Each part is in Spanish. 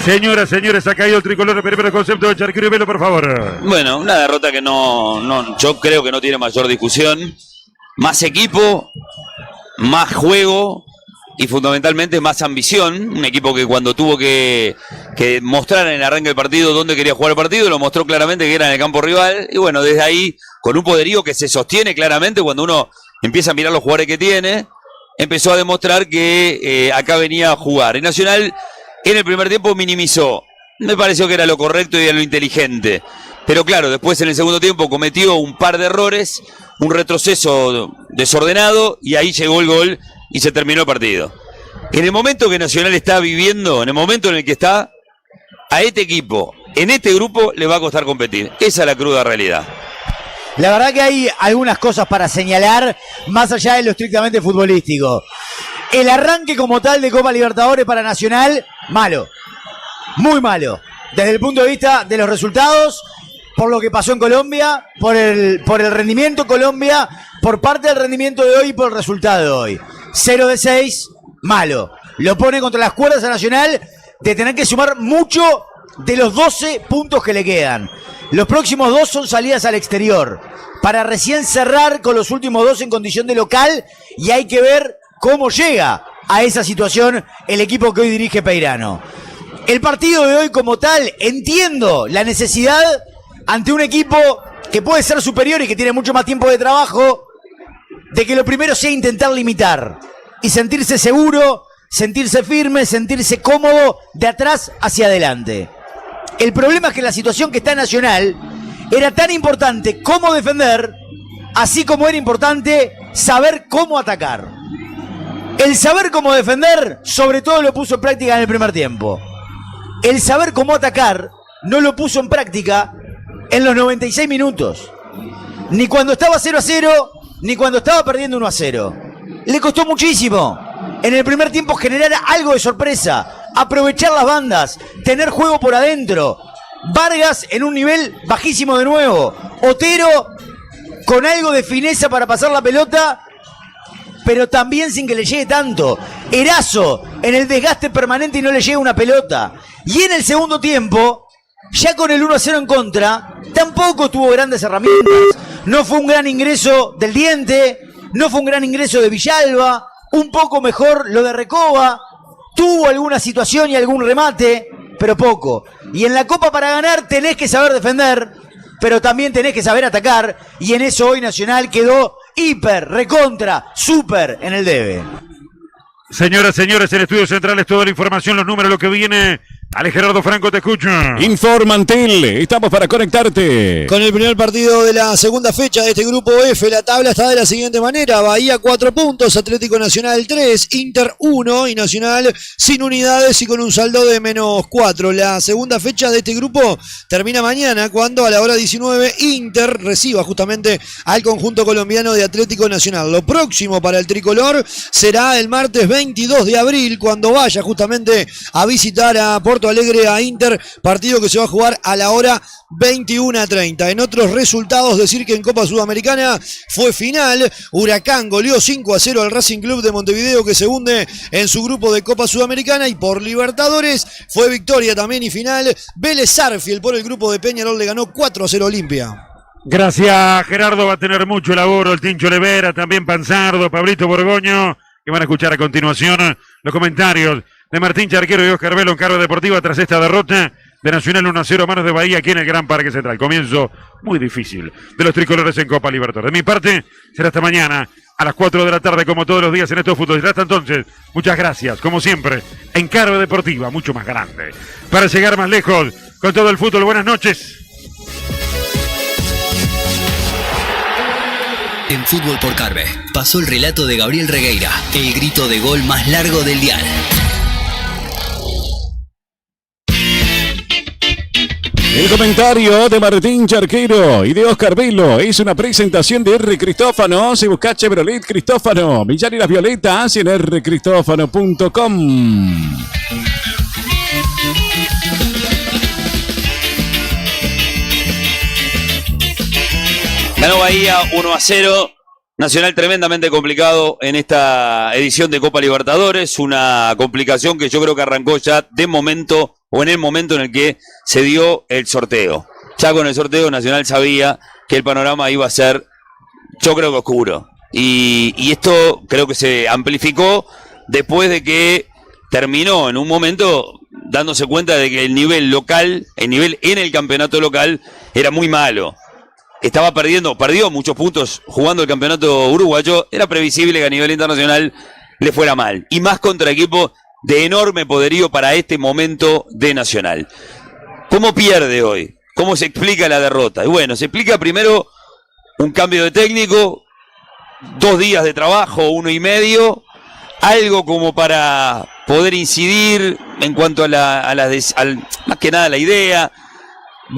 Señoras, señores, ha caído el tricolor de primer concepto de Charquero y Velo, por favor. Bueno, una derrota que no, yo creo que no tiene mayor discusión. Más equipo, más juego y fundamentalmente más ambición. Un equipo que cuando tuvo que mostrar en el arranque del partido dónde quería jugar el partido, lo mostró claramente que era en el campo rival. Y bueno, desde ahí, con un poderío que se sostiene claramente cuando uno empieza a mirar los jugadores que tiene, empezó a demostrar que acá venía a jugar. Y Nacional en el primer tiempo minimizó. Me pareció que era lo correcto y era lo inteligente. Pero claro, después en el segundo tiempo cometió un par de errores, un retroceso desordenado y ahí llegó el gol y se terminó el partido. En el momento que Nacional está viviendo, en el momento en el que está, a este equipo, en este grupo, le va a costar competir. Esa es la cruda realidad. La verdad que hay algunas cosas para señalar, más allá de lo estrictamente futbolístico. El arranque como tal de Copa Libertadores para Nacional, malo. Muy malo. Desde el punto de vista de los resultados, por lo que pasó en Colombia, por el rendimiento Colombia, por parte del rendimiento de hoy y por el resultado de hoy. 0 de 6, malo. Lo pone contra las cuerdas a Nacional de tener que sumar mucho de los 12 puntos que le quedan. Los próximos 2 son salidas al exterior, para recién cerrar con los últimos 2 en condición de local, y hay que ver cómo llega a esa situación el equipo que hoy dirige Peirano. El partido de hoy como tal, entiendo la necesidad ante un equipo que puede ser superior y que tiene mucho más tiempo de trabajo, de que lo primero sea intentar limitar y sentirse seguro, sentirse firme, sentirse cómodo de atrás hacia adelante. El problema es que la situación que está Nacional era tan importante como defender, así como era importante saber cómo atacar. El saber cómo defender, sobre todo lo puso en práctica en el primer tiempo. El saber cómo atacar no lo puso en práctica en los 96 minutos. Ni cuando estaba 0-0, ni cuando estaba perdiendo 1-0. Le costó muchísimo en el primer tiempo generar algo de sorpresa, aprovechar las bandas, tener juego por adentro. Vargas en un nivel bajísimo de nuevo. Otero con algo de fineza para pasar la pelota, pero también sin que le llegue tanto. Erazo en el desgaste permanente y no le llega una pelota. Y en el segundo tiempo, ya con el 1-0 en contra, tampoco tuvo grandes herramientas. No fue un gran ingreso del Diente, no fue un gran ingreso de Villalba, un poco mejor lo de Recoba, tuvo alguna situación y algún remate, pero poco. Y en la Copa para ganar tenés que saber defender, pero también tenés que saber atacar, y en eso hoy Nacional quedó hiper, recontra, súper en el debe. Señoras, señores, el estudio central es toda la información, los números, lo que viene. Ale Gerardo Franco, te escucho. Informantel, estamos para conectarte. Con el primer partido de la segunda fecha de este grupo F, la tabla está de la siguiente manera: Bahía 4 puntos, Atlético Nacional 3, Inter 1 y Nacional sin unidades y con un saldo de -4. La segunda fecha de este grupo termina mañana cuando a la hora 19 Inter reciba justamente al conjunto colombiano de Atlético Nacional. Lo próximo para el tricolor será el martes 22 de abril cuando vaya justamente a visitar a Porto Alegre a Inter, partido que se va a jugar a la hora 21:30. En otros resultados, decir que en Copa Sudamericana fue final. Huracán goleó 5-0 al Racing Club de Montevideo, que se hunde en su grupo de Copa Sudamericana, y por Libertadores fue victoria también y final. Vélez Sarsfield por el grupo de Peñarol le ganó 4-0 Olimpia. Gracias, Gerardo. Va a tener mucho labor el Tincho Levera, también Panzardo, Pablito Borgoño, que van a escuchar a continuación los comentarios de Martín Charquero y Oscar Velo en Carga Deportiva tras esta derrota de Nacional 1-0 a manos de Bahía aquí en el Gran Parque Central. Comienzo muy difícil de los tricolores en Copa Libertadores. De mi parte, será hasta mañana a las 4 de la tarde, como todos los días en estos fútbol. Hasta entonces, muchas gracias, como siempre, en Carga Deportiva, mucho más grande. Para llegar más lejos con todo el fútbol, buenas noches. En Fútbol por Carve pasó el relato de Gabriel Regueira, el grito de gol más largo del dial. El comentario de Martín Charquero y de Oscar Velo es una presentación de R. Cristófano. Si buscás Chevrolet Cristófano, Millar y las Violetas en rcristófano.com. Ganó Bahía 1-0. Nacional tremendamente complicado en esta edición de Copa Libertadores, una complicación que yo creo que arrancó ya de momento o en el momento en el que se dio el sorteo. Ya con el sorteo Nacional sabía que el panorama iba a ser, yo creo que oscuro. Y esto creo que se amplificó después de que terminó en un momento dándose cuenta de que el nivel local, el nivel en el campeonato local era muy malo. Estaba perdió muchos puntos jugando el campeonato uruguayo. Era previsible que a nivel internacional le fuera mal. Y más contra equipos de enorme poderío para este momento de Nacional. ¿Cómo pierde hoy? ¿Cómo se explica la derrota? Y bueno, se explica primero un cambio de técnico, 2 días de trabajo, 1 y medio, algo como para poder incidir en cuanto a más que nada la idea.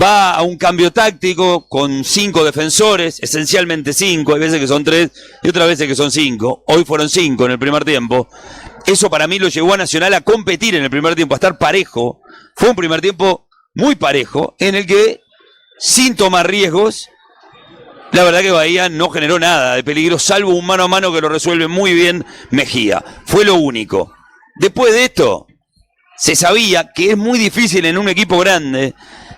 Va a un cambio táctico con 5 defensores, esencialmente 5, hay veces que son 3 y otras veces que son 5. Hoy fueron 5 en el primer tiempo. Eso para mí lo llevó a Nacional a competir en el primer tiempo, a estar parejo. Fue un primer tiempo muy parejo, en el que, sin tomar riesgos, la verdad que Bahía no generó nada de peligro, salvo un mano a mano que lo resuelve muy bien Mejía. Fue lo único. Después de esto, se sabía que es muy difícil en un equipo grande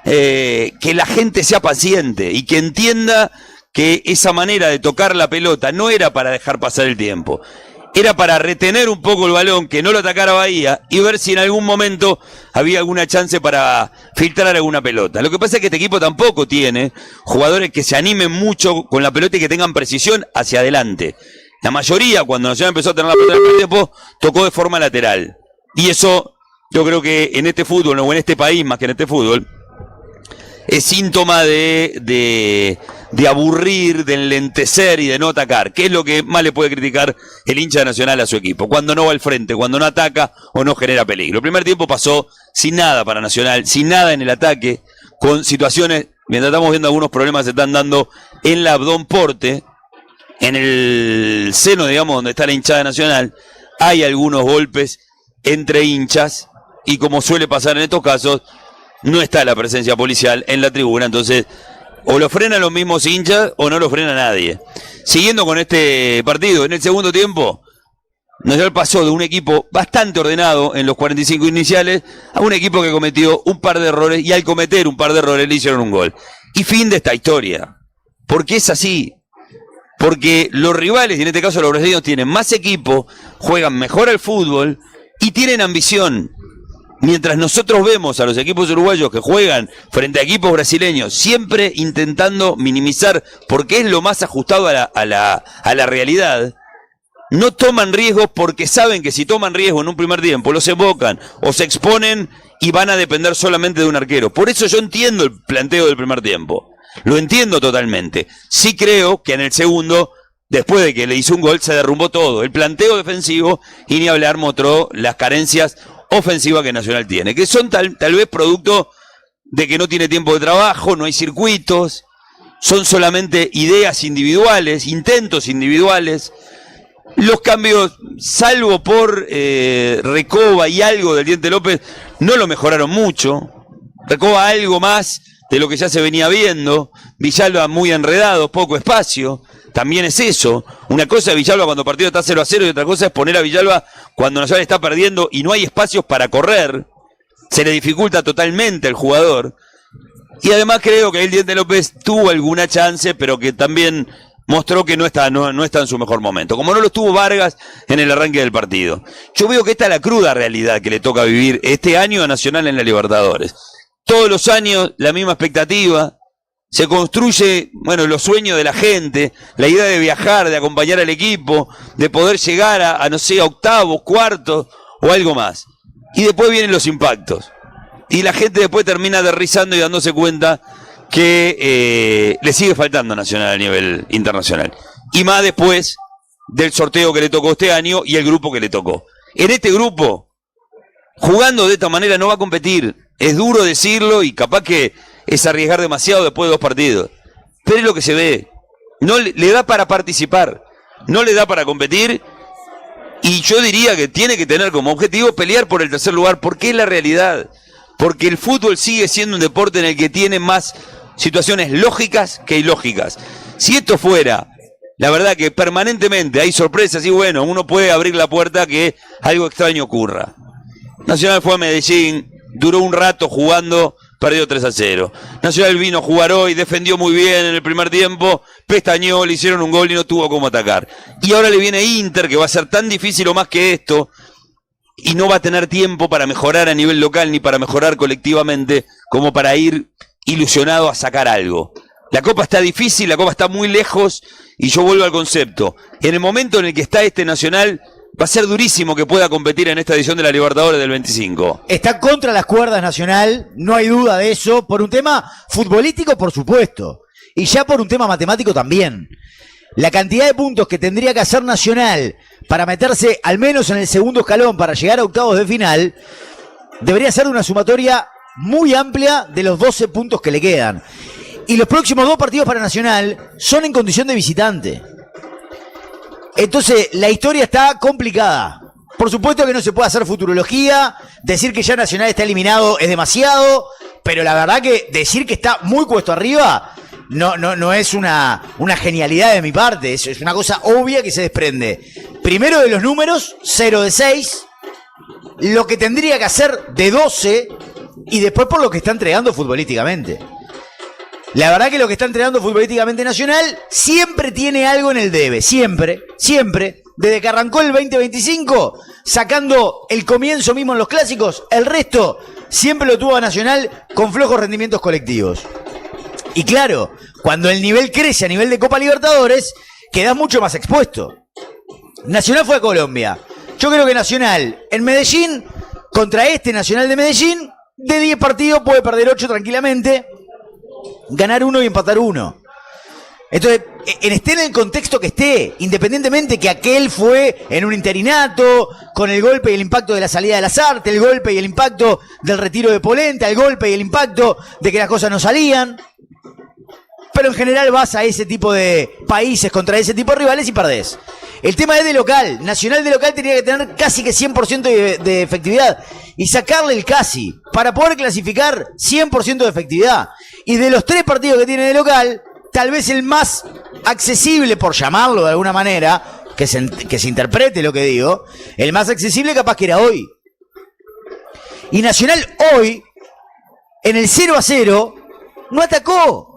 que la gente sea paciente y que entienda que esa manera de tocar la pelota no era para dejar pasar el tiempo. Era para retener un poco el balón, que no lo atacara Bahía y ver si en algún momento había alguna chance para filtrar alguna pelota. Lo que pasa es que este equipo tampoco tiene jugadores que se animen mucho con la pelota y que tengan precisión hacia adelante. La mayoría, cuando Nacional empezó a tener la pelota en el primer tiempo, tocó de forma lateral. Y eso, yo creo que en este fútbol, o en este país más que en este fútbol, es síntoma de aburrir, de enlentecer y de no atacar, que es lo que más le puede criticar el hincha de Nacional a su equipo, cuando no va al frente, cuando no ataca o no genera peligro. El primer tiempo pasó sin nada para Nacional, sin nada en el ataque, con situaciones, mientras estamos viendo algunos problemas se están dando en la Abdón Porte, en el seno, digamos, donde está la hinchada Nacional, hay algunos golpes entre hinchas, y como suele pasar en estos casos, no está la presencia policial en la tribuna, entonces o lo frenan los mismos hinchas o no lo frena nadie. Siguiendo con este partido, en el segundo tiempo, Nacional pasó de un equipo bastante ordenado en los 45 iniciales a un equipo que cometió un par de errores, y al cometer un par de errores le hicieron un gol. Y fin de esta historia. Porque es así. Porque los rivales, y en este caso los brasileños, tienen más equipo, juegan mejor al fútbol y tienen ambición. Mientras nosotros vemos a los equipos uruguayos que juegan frente a equipos brasileños siempre intentando minimizar, porque es lo más ajustado a la realidad, no toman riesgos porque saben que si toman riesgo en un primer tiempo los evocan o se exponen y van a depender solamente de un arquero. Por eso yo entiendo el planteo del primer tiempo, lo entiendo totalmente. Sí creo que en el segundo, después de que le hizo un gol, se derrumbó todo, el planteo defensivo, y ni hablar mostró las carencias ofensiva que Nacional tiene, que son tal vez producto de que no tiene tiempo de trabajo, no hay circuitos, son solamente ideas individuales, intentos individuales. Los cambios, salvo por Recoba y algo del Diente López, no lo mejoraron mucho. Recoba algo más de lo que ya se venía viendo. Villalba muy enredado, poco espacio. También es eso. Una cosa es Villalba cuando el partido está 0-0 y otra cosa es poner a Villalba cuando Nacional está perdiendo y no hay espacios para correr. Se le dificulta totalmente al jugador. Y además creo que el Diente López tuvo alguna chance, pero que también mostró que no está en su mejor momento. Como no lo tuvo Vargas en el arranque del partido. Yo veo que esta es la cruda realidad que le toca vivir este año a Nacional en la Libertadores. Todos los años la misma expectativa. Se construye, los sueños de la gente, la idea de viajar, de acompañar al equipo, de poder llegar a no sé, a octavos, cuartos o algo más. Y después vienen los impactos. Y la gente después termina aterrizando y dándose cuenta que le sigue faltando a Nacional a nivel internacional. Y más después del sorteo que le tocó este año y el grupo que le tocó. En este grupo, jugando de esta manera no va a competir. Es duro decirlo y capaz que es arriesgar demasiado después de 2 partidos. Pero es lo que se ve. No le da para participar, no le da para competir, y yo diría que tiene que tener como objetivo pelear por el tercer lugar, porque es la realidad. Porque el fútbol sigue siendo un deporte en el que tiene más situaciones lógicas que ilógicas. Si esto fuera La verdad que permanentemente hay sorpresas y bueno, uno puede abrir la puerta a que algo extraño ocurra. Nacional fue a Medellín, duró un rato jugando, perdió 3-0. Nacional vino a jugar hoy, defendió muy bien en el primer tiempo, pestañeó, le hicieron un gol y no tuvo cómo atacar. Y ahora le viene Inter, que va a ser tan difícil o más que esto, y no va a tener tiempo para mejorar a nivel local ni para mejorar colectivamente, como para ir ilusionado a sacar algo. La Copa está difícil, la Copa está muy lejos, y yo vuelvo al concepto. En el momento en el que está este Nacional, va a ser durísimo que pueda competir en esta edición de la Libertadores del 25. Está contra las cuerdas Nacional, no hay duda de eso, por un tema futbolístico, por supuesto, y ya por un tema matemático también. La cantidad de puntos que tendría que hacer Nacional para meterse al menos en el segundo escalón para llegar a octavos de final, debería ser una sumatoria muy amplia de los 12 puntos que le quedan. Y los próximos 2 partidos para Nacional son en condición de visitante. Entonces, la historia está complicada. Por supuesto que no se puede hacer futurología, decir que ya Nacional está eliminado es demasiado, pero la verdad que decir que está muy cuesta arriba no es una genialidad de mi parte, es una cosa obvia que se desprende. Primero de los números, 0 de 6, lo que tendría que hacer de 12 y después por lo que está entregando futbolísticamente. La verdad que lo que está entregando futbolísticamente Nacional siempre tiene algo en el debe, siempre, desde que arrancó el 2025, sacando el comienzo mismo en los clásicos, el resto siempre lo tuvo a Nacional con flojos rendimientos colectivos. Y claro, cuando el nivel crece a nivel de Copa Libertadores, quedás mucho más expuesto. Nacional fue a Colombia. Yo creo que Nacional en Medellín, contra este Nacional de Medellín, de 10 partidos puede perder 8 tranquilamente, ganar 1 y empatar 1. Entonces, esté en el contexto que esté, independientemente que aquel fue en un interinato, con el golpe y el impacto de la salida de Lazarte, el golpe y el impacto del retiro de Polenta, el golpe y el impacto de que las cosas no salían. Pero en general vas a ese tipo de países contra ese tipo de rivales y perdés. El tema es de local. Nacional de local tenía que tener casi que 100% de efectividad. Y sacarle el casi para poder clasificar 100% de efectividad. Y de los 3 partidos que tiene de local, tal vez el más accesible, por llamarlo de alguna manera, que se interprete lo que digo, el más accesible capaz que era hoy. Y Nacional hoy, en el 0-0, no atacó.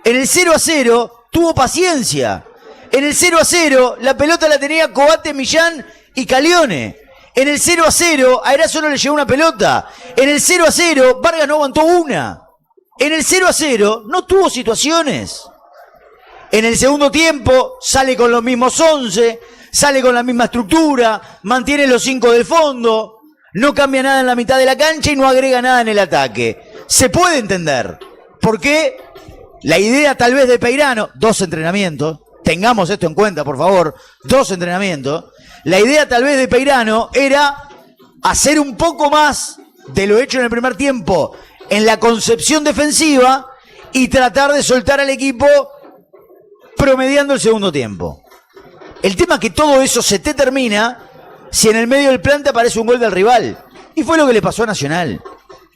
En el 0-0 tuvo paciencia. En el 0-0 la pelota la tenía Coate, Millán y Calione. En el 0-0 a Erazo no le llegó una pelota. En el 0-0 Vargas no aguantó una. En el 0-0 no tuvo situaciones. En el segundo tiempo sale con los mismos 11, sale con la misma estructura, mantiene los 5 del fondo, no cambia nada en la mitad de la cancha y no agrega nada en el ataque. Se puede entender. ¿Por qué? La idea tal vez de Peirano, 2 entrenamientos, tengamos esto en cuenta por favor, 2 entrenamientos, la idea tal vez de Peirano era hacer un poco más de lo hecho en el primer tiempo en la concepción defensiva y tratar de soltar al equipo promediando el segundo tiempo. El tema es que todo eso se te termina si en el medio del plan te aparece un gol del rival. Y fue lo que le pasó a Nacional.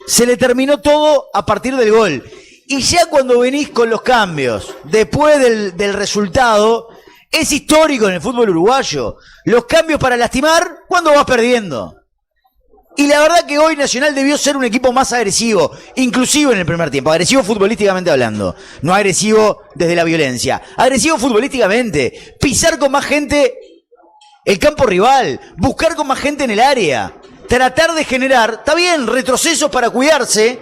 Se le terminó todo a partir del gol. Y ya cuando venís con los cambios, después del resultado, es histórico en el fútbol uruguayo. Los cambios para lastimar cuando vas perdiendo. Y la verdad que hoy Nacional debió ser un equipo más agresivo, inclusive en el primer tiempo, agresivo futbolísticamente hablando, no agresivo desde la violencia, agresivo futbolísticamente, pisar con más gente el campo rival, buscar con más gente en el área, tratar de generar, está bien, retrocesos para cuidarse,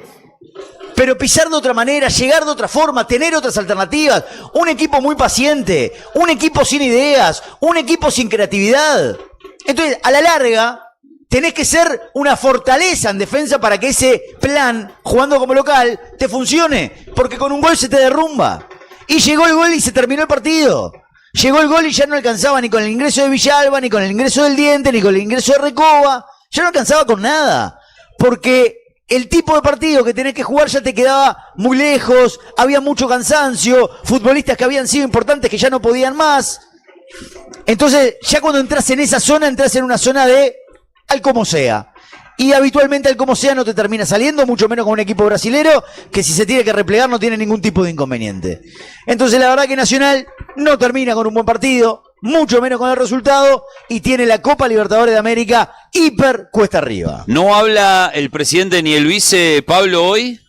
pero pisar de otra manera, llegar de otra forma, tener otras alternativas, un equipo muy paciente, un equipo sin ideas, un equipo sin creatividad. Entonces, a la larga, tenés que ser una fortaleza en defensa para que ese plan, jugando como local, te funcione. Porque con un gol se te derrumba. Y llegó el gol y se terminó el partido. Llegó el gol y ya no alcanzaba ni con el ingreso de Villalba, ni con el ingreso del Diente, ni con el ingreso de Recoba. Ya no alcanzaba con nada. Porque el tipo de partido que tenés que jugar ya te quedaba muy lejos. Había mucho cansancio. Futbolistas que habían sido importantes que ya no podían más. Entonces, ya cuando entras en esa zona, entras en una zona de al como sea. Y habitualmente el como sea no te termina saliendo, mucho menos con un equipo brasilero que si se tiene que replegar no tiene ningún tipo de inconveniente. Entonces la verdad que Nacional no termina con un buen partido, mucho menos con el resultado, y tiene la Copa Libertadores de América hiper cuesta arriba. ¿No habla el presidente ni el vice Pablo hoy?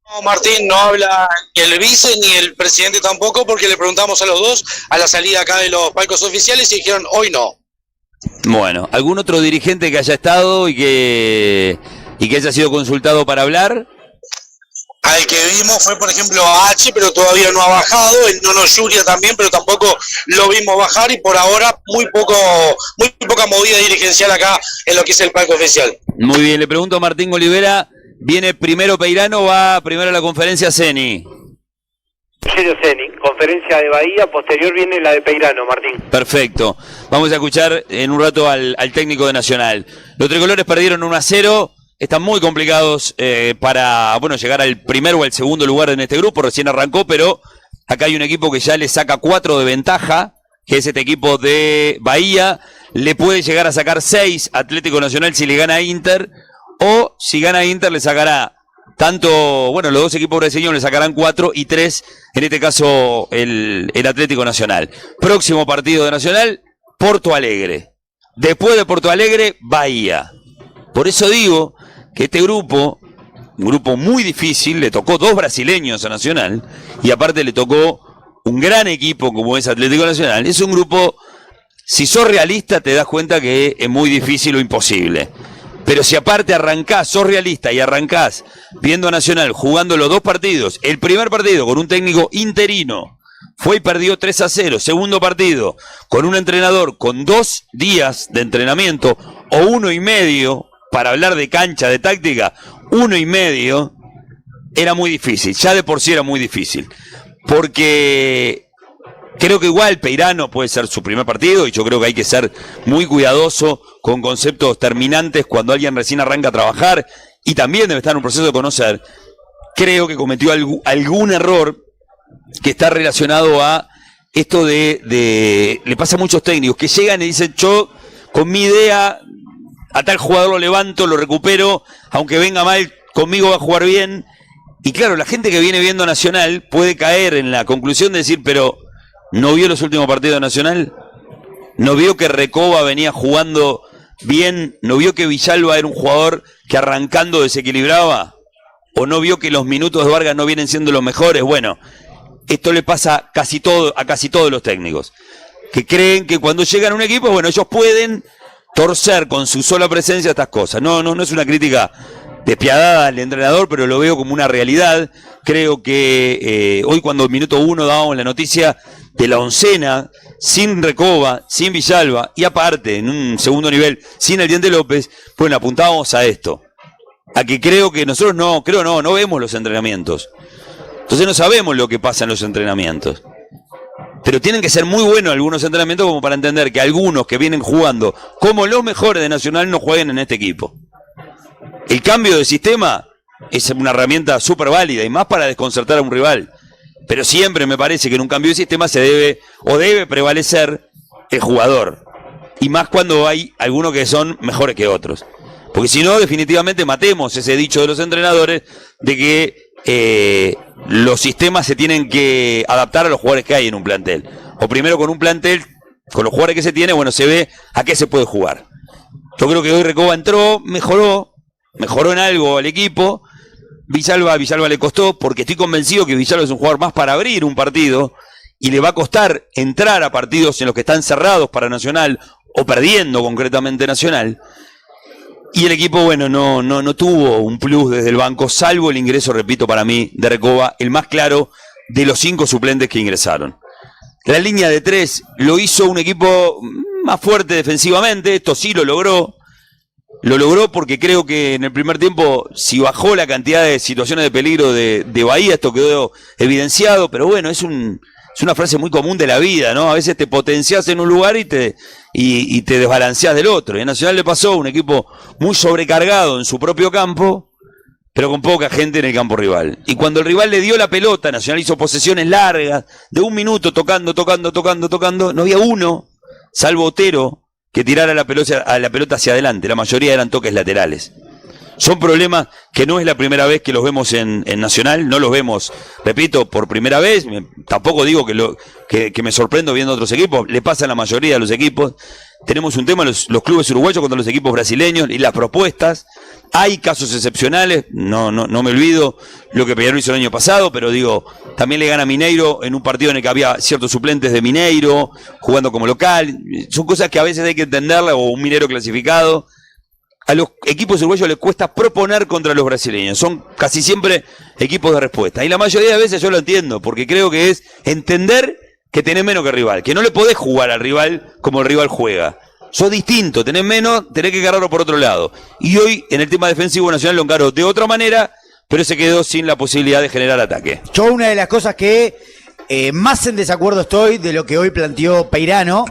No, Martín, no habla ni el vice ni el presidente tampoco, porque le preguntamos a los dos a la salida acá de los palcos oficiales y dijeron hoy no. Bueno, ¿algún otro dirigente que haya estado y que haya sido consultado para hablar? Al que vimos fue, por ejemplo, a H, pero todavía no ha bajado. El Nono Yuria también, pero tampoco lo vimos bajar. Y por ahora muy poca movida dirigencial acá en lo que es el palco oficial. Muy bien, le pregunto a Martín Olivera, ¿viene primero Peirano o va primero a la conferencia Ceni? Ceni, conferencia de Bahía, posterior viene la de Peirano, Martín. Perfecto. Vamos a escuchar en un rato al técnico de Nacional. Los tricolores perdieron 1-0. Están muy complicados para llegar al primer o al segundo lugar en este grupo. Recién arrancó, pero acá hay un equipo que ya le saca 4 de ventaja, que es este equipo de Bahía. Le puede llegar a sacar 6 Atlético Nacional si le gana a Inter, o si gana a Inter le sacará tanto, los dos equipos brasileños le sacarán 4 y 3, en este caso el Atlético Nacional. Próximo partido de Nacional, Porto Alegre. Después de Porto Alegre, Bahía. Por eso digo que este grupo, un grupo muy difícil, le tocó 2 brasileños a Nacional, y aparte le tocó un gran equipo como es Atlético Nacional. Es un grupo, si sos realista te das cuenta que es muy difícil o imposible. Pero si aparte sos realista y arrancás viendo a Nacional jugando los 2 partidos, el primer partido con un técnico interino, fue y perdió 3-0, segundo partido con un entrenador con 2 días de entrenamiento, o 1,5, para hablar de cancha, de táctica, 1,5, era muy difícil, ya de por sí era muy difícil, porque creo que igual Peirano puede ser su primer partido, y yo creo que hay que ser muy cuidadoso con conceptos terminantes cuando alguien recién arranca a trabajar, y también debe estar en un proceso de conocer. Creo que cometió algún error que está relacionado a esto le pasa a muchos técnicos que llegan y dicen, yo con mi idea a tal jugador lo levanto, lo recupero, aunque venga mal, conmigo va a jugar bien. Y claro, la gente que viene viendo Nacional puede caer en la conclusión de decir, pero ¿no vio los últimos partidos de Nacional? ¿No vio que Recoba venía jugando bien? ¿No vio que Villalba era un jugador que arrancando desequilibraba? ¿O no vio que los minutos de Vargas no vienen siendo los mejores? Bueno, esto le pasa a casi todos los técnicos, que creen que cuando llegan a un equipo, ellos pueden torcer con su sola presencia estas cosas. No es una crítica despiadada al entrenador, pero lo veo como una realidad. Creo que hoy, cuando en minuto 1 dábamos la noticia de la oncena, sin Recoba, sin Villalba, y aparte, en un segundo nivel, sin el Diente López, apuntábamos a esto, a que creo que nosotros no vemos los entrenamientos. Entonces no sabemos lo que pasa en los entrenamientos. Pero tienen que ser muy buenos algunos entrenamientos como para entender que algunos que vienen jugando como los mejores de Nacional no jueguen en este equipo. El cambio de sistema es una herramienta súper válida, y más para desconcertar a un rival. Pero siempre me parece que en un cambio de sistema debe prevalecer el jugador. Y más cuando hay algunos que son mejores que otros. Porque si no, definitivamente matemos ese dicho de los entrenadores de que los sistemas se tienen que adaptar a los jugadores que hay en un plantel. O primero con un plantel, con los jugadores que se tiene, se ve a qué se puede jugar. Yo creo que hoy Recoba entró, mejoró en algo al equipo. Villalba le costó, porque estoy convencido que Villalba es un jugador más para abrir un partido, y le va a costar entrar a partidos en los que están cerrados para Nacional, o perdiendo concretamente Nacional. Y el equipo, no tuvo un plus desde el banco, salvo el ingreso, repito, para mí, de Recoba, el más claro de los 5 suplentes que ingresaron. La línea de 3 lo hizo un equipo más fuerte defensivamente, esto sí lo logró. Lo logró porque creo que en el primer tiempo, si bajó la cantidad de situaciones de peligro de Bahía, esto quedó evidenciado, pero es una frase muy común de la vida, ¿no? A veces te potenciás en un lugar y te desbalanceás del otro. Y a Nacional le pasó, un equipo muy sobrecargado en su propio campo, pero con poca gente en el campo rival. Y cuando el rival le dio la pelota, Nacional hizo posesiones largas, de 1 minuto, tocando, no había uno, salvo Otero, que tirar a la pelota hacia adelante. La mayoría eran toques laterales. Son problemas que no es la primera vez que los vemos en Nacional, no los vemos, repito, por primera vez. Tampoco digo que me sorprendo viendo otros equipos, le pasa a la mayoría de los equipos. Tenemos un tema los clubes uruguayos contra los equipos brasileños y las propuestas. Hay casos excepcionales, no me olvido lo que Peñarol hizo el año pasado, pero digo, también le gana Mineiro en un partido en el que había ciertos suplentes de Mineiro jugando como local. Son cosas que a veces hay que entenderla, o un Mineiro clasificado. A los equipos uruguayos les cuesta proponer contra los brasileños. Son casi siempre equipos de respuesta. Y la mayoría de veces yo lo entiendo, porque creo que es entender que tenés menos que el rival, que no le podés jugar al rival como el rival juega. Sos distinto, tenés menos, tenés que agarrarlo por otro lado. Y hoy, en el tema defensivo, Nacional lo encaró de otra manera, pero se quedó sin la posibilidad de generar ataque. Yo una de las cosas que más en desacuerdo estoy de lo que hoy planteó Peirano,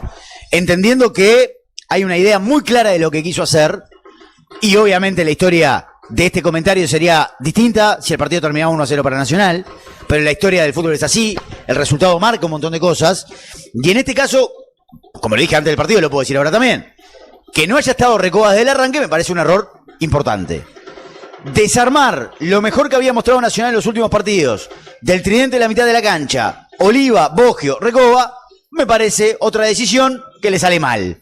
entendiendo que hay una idea muy clara de lo que quiso hacer, y obviamente la historia de este comentario sería distinta si el partido terminaba 1-0 para Nacional, pero la historia del fútbol es así, el resultado marca un montón de cosas, y en este caso, como le dije antes del partido, lo puedo decir ahora también, que no haya estado Recoba desde el arranque me parece un error importante. Desarmar lo mejor que había mostrado Nacional en los últimos partidos, del tridente de la mitad de la cancha, Oliva, Boggio, Recoba, me parece otra decisión que le sale mal.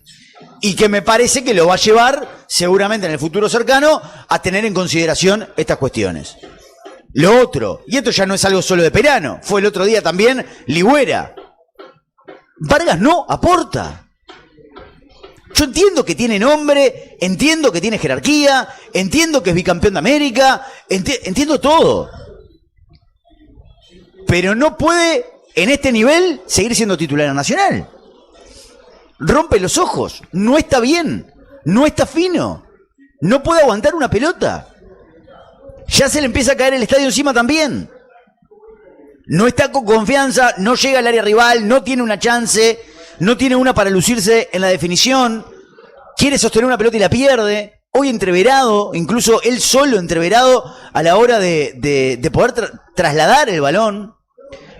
Y que me parece que lo va a llevar, seguramente en el futuro cercano, a tener en consideración estas cuestiones. Lo otro, y esto ya no es algo solo de Peirano, fue el otro día también Ligüera. Vargas no aporta. Yo entiendo que tiene nombre, entiendo que tiene jerarquía, entiendo que es bicampeón de América, entiendo todo. Pero no puede, en este nivel, seguir siendo titular nacional. Rompe los ojos, no está bien, no está fino, no puede aguantar una pelota. Ya se le empieza a caer el estadio encima también. No está con confianza, no llega al área rival, no tiene una chance, no tiene una para lucirse en la definición, quiere sostener una pelota y la pierde. Hoy entreverado, incluso él solo entreverado a la hora de poder trasladar el balón.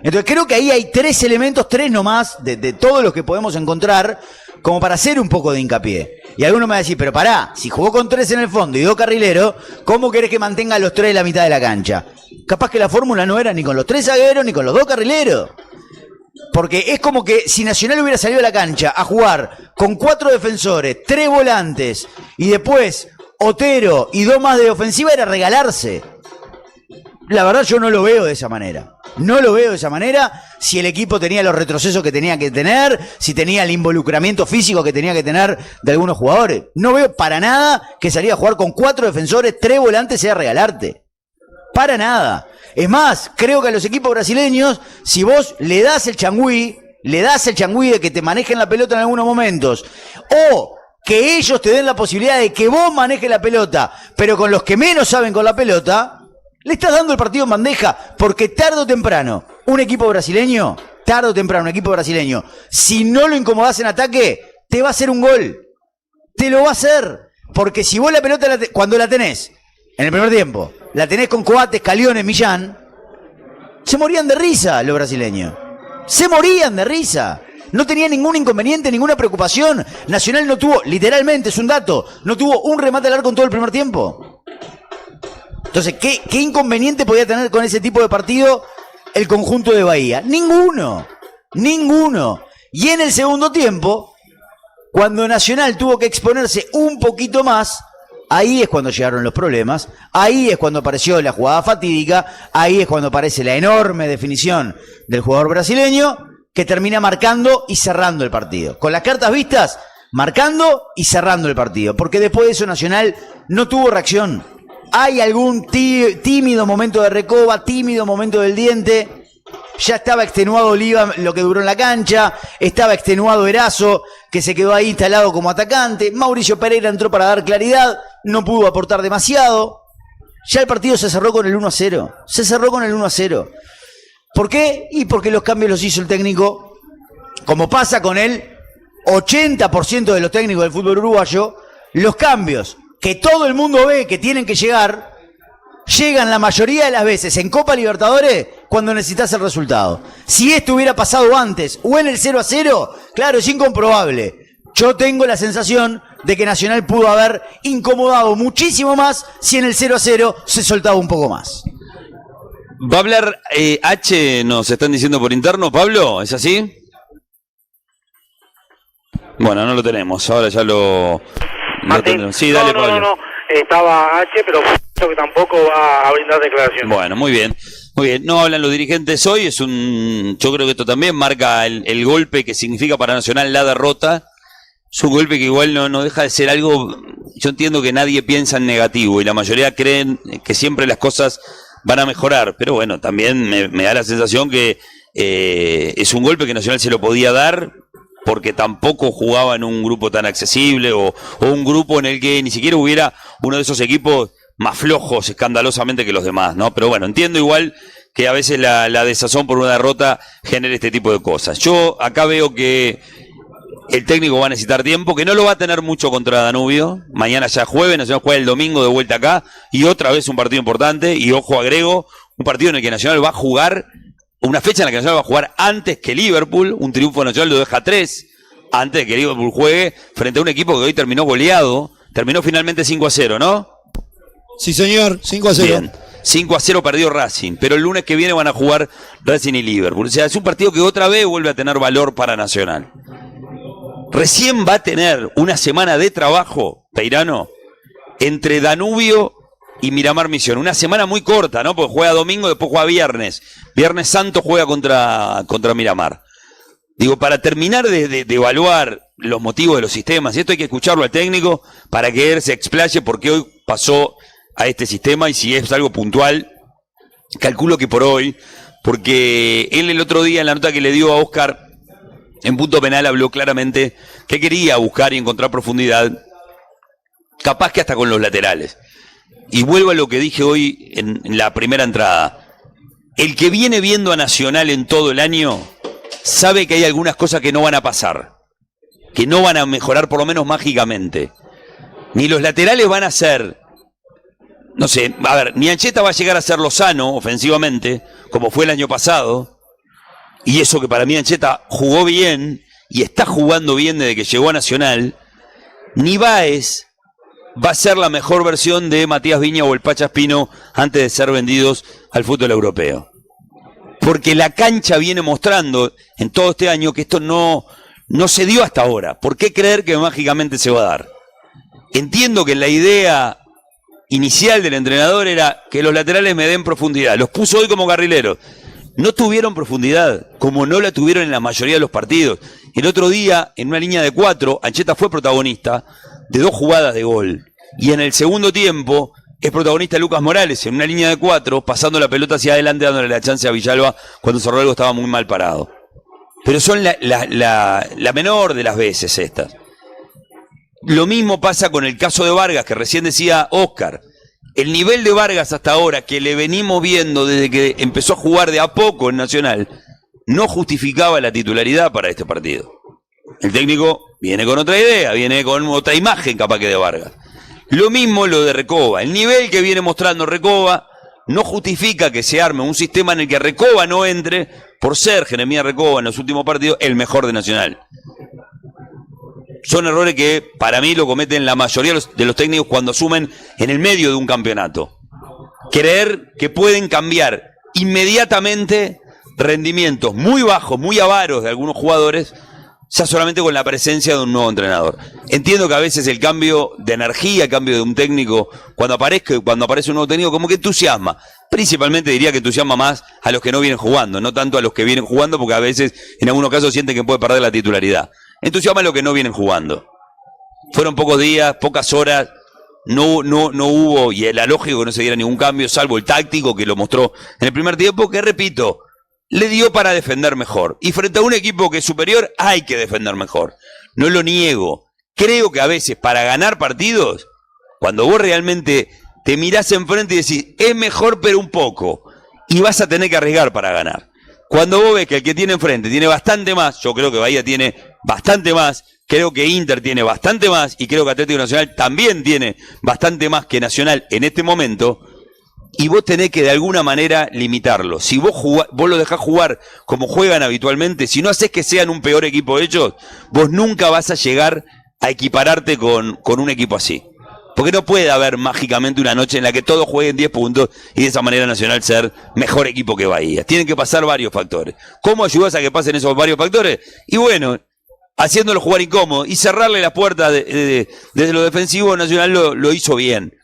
Entonces creo que ahí hay tres elementos, tres nomás, de todos los que podemos encontrar, como para hacer un poco de hincapié. Y alguno me va a decir, pero pará, si jugó con tres en el fondo y dos carrileros, ¿cómo querés que mantenga a los tres en la mitad de la cancha? Capaz que la fórmula no era ni con los tres zagueros ni con los dos carrileros. Porque es como que si Nacional hubiera salido a la cancha a jugar con 4 defensores, 3 volantes y después Otero y 2 más de ofensiva, era regalarse. La verdad yo no lo veo de esa manera. No lo veo de esa manera. Si el equipo tenía los retrocesos que tenía que tener, si tenía el involucramiento físico que tenía que tener de algunos jugadores. No veo para nada que salir a jugar con 4 defensores, 3 volantes sea regalarte. Para nada. Es más, creo que a los equipos brasileños, si vos le das el changüí de que te manejen la pelota en algunos momentos, o que ellos te den la posibilidad de que vos manejes la pelota, pero con los que menos saben con la pelota, le estás dando el partido en bandeja, porque tarde o temprano, un equipo brasileño, si no lo incomodás en ataque, te va a hacer un gol. Te lo va a hacer. Porque si vos la pelota, cuando la tenés, en el primer tiempo, la tenés con Coates, Caliones, Millán, se morían de risa los brasileños. Se morían de risa. No tenía ningún inconveniente, ninguna preocupación. Nacional no tuvo, literalmente, es un dato, no tuvo un remate al arco en todo el primer tiempo. Entonces, ¿qué inconveniente podía tener con ese tipo de partido el conjunto de Bahía? Ninguno. Y en el segundo tiempo, cuando Nacional tuvo que exponerse un poquito más, ahí es cuando llegaron los problemas, ahí es cuando apareció la jugada fatídica, ahí es cuando aparece la enorme definición del jugador brasileño, que termina marcando y cerrando el partido. Con las cartas vistas, marcando y cerrando el partido, porque después de eso Nacional no tuvo reacción. Hay algún tímido momento de Recoba, tímido momento del Diente. Ya estaba extenuado Oliva lo que duró en la cancha. Estaba extenuado Erazo, que se quedó ahí instalado como atacante. Mauricio Pereira entró para dar claridad. No pudo aportar demasiado. Ya el partido se cerró con el 1-0. ¿Por qué? Y porque los cambios los hizo el técnico, como pasa con el 80% de los técnicos del fútbol uruguayo. Los cambios que todo el mundo ve que tienen que llegar, llegan la mayoría de las veces en Copa Libertadores cuando necesitas el resultado. Si esto hubiera pasado antes o en el 0-0, claro, es incomprobable Yo tengo la sensación de que Nacional pudo haber incomodado muchísimo más si en el 0-0 se soltaba un poco más. Va a hablar H, nos están diciendo por interno, Pablo, ¿es así? Bueno, no lo tenemos, ahora ya lo tendremos. Sí, dale, Pablo. No, estaba H, pero creo que tampoco va a brindar declaraciones. Bueno, muy bien. Muy bien, no hablan los dirigentes hoy, yo creo que esto también marca el golpe que significa para Nacional la derrota. Es un golpe que igual no deja de ser algo, yo entiendo que nadie piensa en negativo y la mayoría creen que siempre las cosas van a mejorar, pero bueno, también me da la sensación que es un golpe que Nacional se lo podía dar porque tampoco jugaba en un grupo tan accesible o un grupo en el que ni siquiera hubiera uno de esos equipos más flojos escandalosamente que los demás, ¿no? Pero bueno, entiendo igual que a veces la desazón por una derrota genere este tipo de cosas. Yo acá veo que el técnico va a necesitar tiempo, que no lo va a tener mucho contra Danubio. Mañana ya jueves, Nacional juega el domingo de vuelta acá y otra vez un partido importante. Y ojo, agrego, un partido en el que Nacional va a jugar, una fecha en la que Nacional va a jugar antes que Liverpool. Un triunfo Nacional lo deja 3 antes de que Liverpool juegue frente a un equipo que hoy terminó goleado. Terminó finalmente 5-0, ¿no? Sí, señor, 5-0. Bien. 5-0 perdió Racing, pero el lunes que viene van a jugar Racing y Liverpool. O sea, es un partido que otra vez vuelve a tener valor para Nacional. Recién va a tener una semana de trabajo, Peirano, entre Danubio y Miramar Misión. Una semana muy corta, ¿no? Porque juega domingo, después juega viernes. Viernes Santo juega contra Miramar. Digo, para terminar de evaluar los motivos de los sistemas, y esto hay que escucharlo al técnico para que él se explaye por qué hoy pasó a este sistema y si es algo puntual, calculo que por hoy, porque él el otro día en la nota que le dio a Oscar en punto penal habló claramente que quería buscar y encontrar profundidad, capaz que hasta con los laterales. Y vuelvo a lo que dije hoy en la primera entrada. El que viene viendo a Nacional en todo el año sabe que hay algunas cosas que no van a pasar, que no van a mejorar por lo menos mágicamente. Ni los laterales van a ser, no sé, a ver, ni Ancheta va a llegar a ser Lozano ofensivamente, como fue el año pasado. Y eso que para mí Ancheta jugó bien y está jugando bien desde que llegó a Nacional. Ni Báez va a ser la mejor versión de Matías Viña o el Pacha Espino antes de ser vendidos al fútbol europeo. Porque la cancha viene mostrando en todo este año que esto no se dio hasta ahora. ¿Por qué creer que mágicamente se va a dar? Entiendo que la idea inicial del entrenador era que los laterales me den profundidad. Los puso hoy como carrileros. No tuvieron profundidad, como no la tuvieron en la mayoría de los partidos. El otro día, en una línea de 4, Ancheta fue protagonista de 2 jugadas de gol. Y en el segundo tiempo, es protagonista Lucas Morales, en una línea de 4, pasando la pelota hacia adelante, dándole la chance a Villalba cuando Sorralgo estaba muy mal parado. Pero son la menor de las veces estas. Lo mismo pasa con el caso de Vargas, que recién decía Oscar. El nivel de Vargas hasta ahora, que le venimos viendo desde que empezó a jugar de a poco en Nacional, no justificaba la titularidad para este partido. El técnico viene con otra idea, viene con otra imagen capaz que de Vargas. Lo mismo lo de Recoba. El nivel que viene mostrando Recoba no justifica que se arme un sistema en el que Recoba no entre, por ser Jeremías Recoba en los últimos partidos el mejor de Nacional. Son errores que para mí lo cometen la mayoría de los técnicos cuando asumen en el medio de un campeonato. Creer que pueden cambiar inmediatamente rendimientos muy bajos, muy avaros de algunos jugadores, ya solamente con la presencia de un nuevo entrenador. Entiendo que a veces el cambio de energía, el cambio de un técnico, cuando aparece un nuevo técnico, como que entusiasma. Principalmente diría que entusiasma más a los que no vienen jugando, no tanto a los que vienen jugando, porque a veces en algunos casos sienten que puede perder la titularidad. Entusiasma a los que no vienen jugando. Fueron pocos días, pocas horas, no hubo, y era lógico que no se diera ningún cambio, salvo el táctico que lo mostró en el primer tiempo, que repito, le dio para defender mejor. Y frente a un equipo que es superior, hay que defender mejor. No lo niego. Creo que a veces para ganar partidos, cuando vos realmente te mirás enfrente y decís, es mejor pero un poco, y vas a tener que arriesgar para ganar. Cuando vos ves que el que tiene enfrente tiene bastante más, yo creo que Bahía tiene bastante más, creo que Inter tiene bastante más, y creo que Atlético Nacional también tiene bastante más que Nacional en este momento, y vos tenés que de alguna manera limitarlo. Si vos lo dejás jugar como juegan habitualmente, si no haces que sean un peor equipo ellos, vos nunca vas a llegar a equipararte con un equipo así. Porque no puede haber mágicamente una noche en la que todos jueguen 10 puntos y de esa manera Nacional ser mejor equipo que Bahía. Tienen que pasar varios factores. ¿Cómo ayudás a que pasen esos varios factores? Y bueno, haciéndolo jugar incómodo y cerrarle las puertas desde lo defensivo, Nacional lo hizo bien.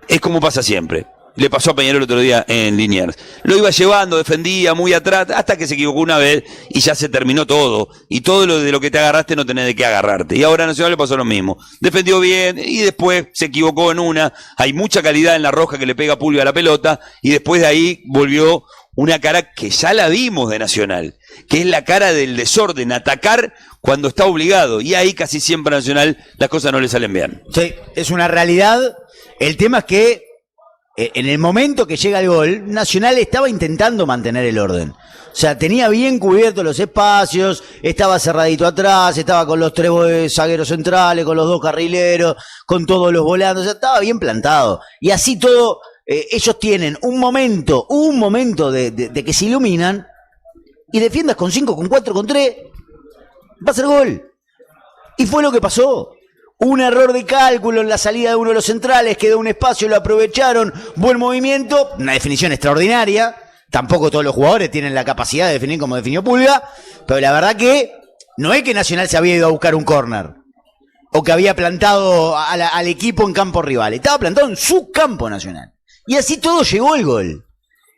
Es como pasa siempre. Le pasó a Peñarol el otro día en Liniers. Lo iba llevando, defendía muy atrás, hasta que se equivocó una vez y ya se terminó todo. Y todo lo de lo que te agarraste no tenés de qué agarrarte. Y ahora a Nacional le pasó lo mismo. Defendió bien y después se equivocó en una. Hay mucha calidad en la Roja que le pega Pulga a la pelota. Y después de ahí volvió una cara que ya la vimos de Nacional, que es la cara del desorden, atacar cuando está obligado. Y ahí casi siempre a Nacional las cosas no le salen bien. Sí, es una realidad. El tema es que en el momento que llega el gol, Nacional estaba intentando mantener el orden. O sea, tenía bien cubiertos los espacios, estaba cerradito atrás, estaba con los 3 zagueros centrales, con los 2 carrileros, con todos los volantes, o sea, estaba bien plantado. Y así todo, ellos tienen un momento de que se iluminan y defiendas con 5, con 4, con 3, va a ser gol. Y fue lo que pasó. Un error de cálculo en la salida de uno de los centrales, quedó un espacio, lo aprovecharon, buen movimiento, una definición extraordinaria. Tampoco todos los jugadores tienen la capacidad de definir como definió Pulga, pero la verdad que no es que Nacional se había ido a buscar un córner o que había plantado al equipo en campo rival, estaba plantado en su campo Nacional. Y así todo llegó el gol.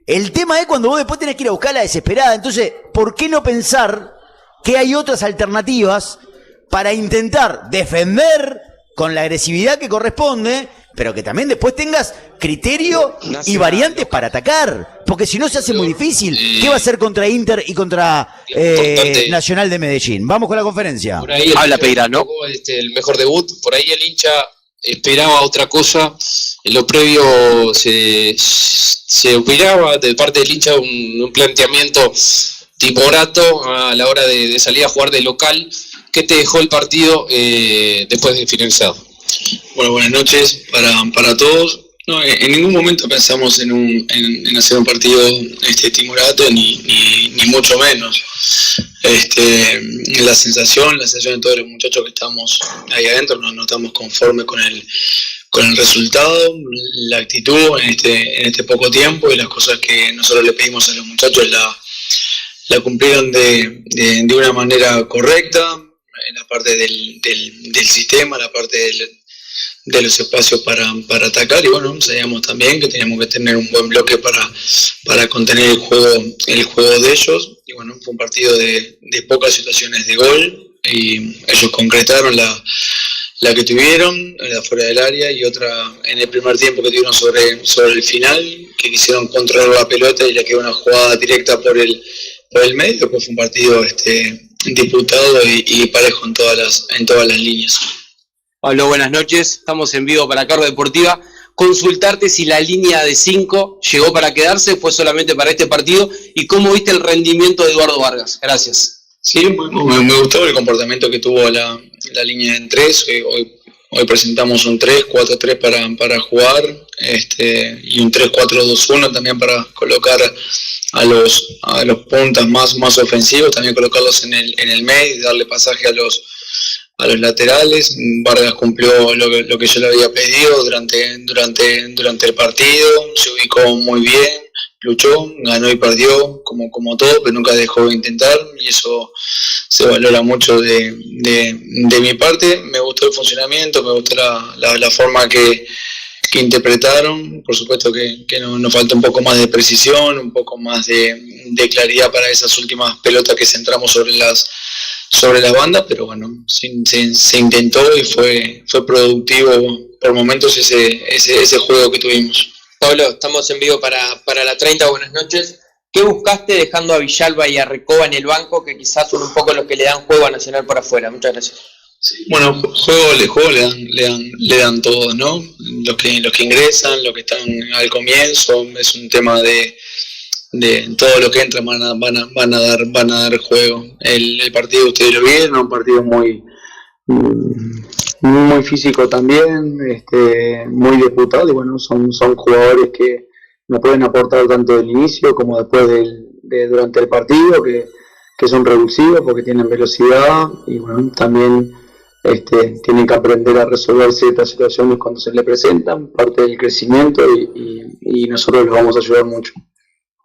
El tema es cuando vos después tenés que ir a buscar la desesperada. Entonces, ¿por qué no pensar que hay otras alternativas para intentar defender con la agresividad que corresponde, pero que también después tengas criterio y variantes para atacar? Porque si no se hace muy difícil. ¿Qué va a hacer contra Inter y contra Nacional de Medellín? Vamos con la conferencia. Por ahí habla Peirá, ¿no? El mejor debut, por ahí el hincha esperaba otra cosa. En lo previo se opinaba de parte del hincha un planteamiento timorato a la hora de salir a jugar de local. ¿Qué te dejó el partido después de finalizado? Bueno, buenas noches para todos. No, en ningún momento pensamos en hacer un partido timorato, ni mucho menos. La sensación de todos los muchachos que estamos ahí adentro, no estamos conformes con el resultado, la actitud en este poco tiempo, y las cosas que nosotros le pedimos a los muchachos la cumplieron de una manera correcta. En la parte del sistema, la parte de los espacios para atacar, y bueno, sabíamos también que teníamos que tener un buen bloque para contener el juego de ellos, y bueno, fue un partido de pocas situaciones de gol, y ellos concretaron la que tuvieron, la fuera del área, y otra en el primer tiempo que tuvieron sobre el final, que quisieron controlar la pelota y le quedó una jugada directa por el medio, que fue un partido disputado y parejo en todas las líneas. Pablo, buenas noches. Estamos en vivo para Cargo Deportiva. Consultarte si la línea de 5 llegó para quedarse, fue solamente para este partido, y cómo viste el rendimiento de Eduardo Vargas. Gracias. Sí, me gustó el comportamiento que tuvo la línea en 3. Hoy presentamos un 3-4-3 para jugar, y un 3-4-2-1 también para colocar a los puntas más ofensivos, también colocarlos en el medio y darle pasaje a los laterales. Vargas cumplió lo que yo le había pedido durante el partido, se ubicó muy bien, luchó, ganó y perdió como todo, pero nunca dejó de intentar, y eso se valora mucho de mi parte. Me gustó el funcionamiento, me gustó la forma que interpretaron. Por supuesto que nos falta un poco más de precisión, un poco más de claridad para esas últimas pelotas que centramos sobre las bandas, pero bueno, se intentó y fue productivo por momentos ese juego que tuvimos. Pablo, estamos en vivo para la 30, buenas noches. ¿Qué buscaste dejando a Villalba y a Recoba en el banco, que quizás son un poco los que le dan juego a Nacional por afuera? Muchas gracias. Sí, bueno, juego le dan todos, ¿no? Los que ingresan, los que están al comienzo, es un tema de todo lo que entran van a dar juego. El partido ustedes lo vieron, un partido muy muy físico también, muy disputado, y bueno, son jugadores que nos pueden aportar tanto del inicio como después durante el partido, que son revulsivos porque tienen velocidad y bueno, también tienen que aprender a resolver ciertas situaciones cuando se le presentan, parte del crecimiento y nosotros los vamos a ayudar mucho.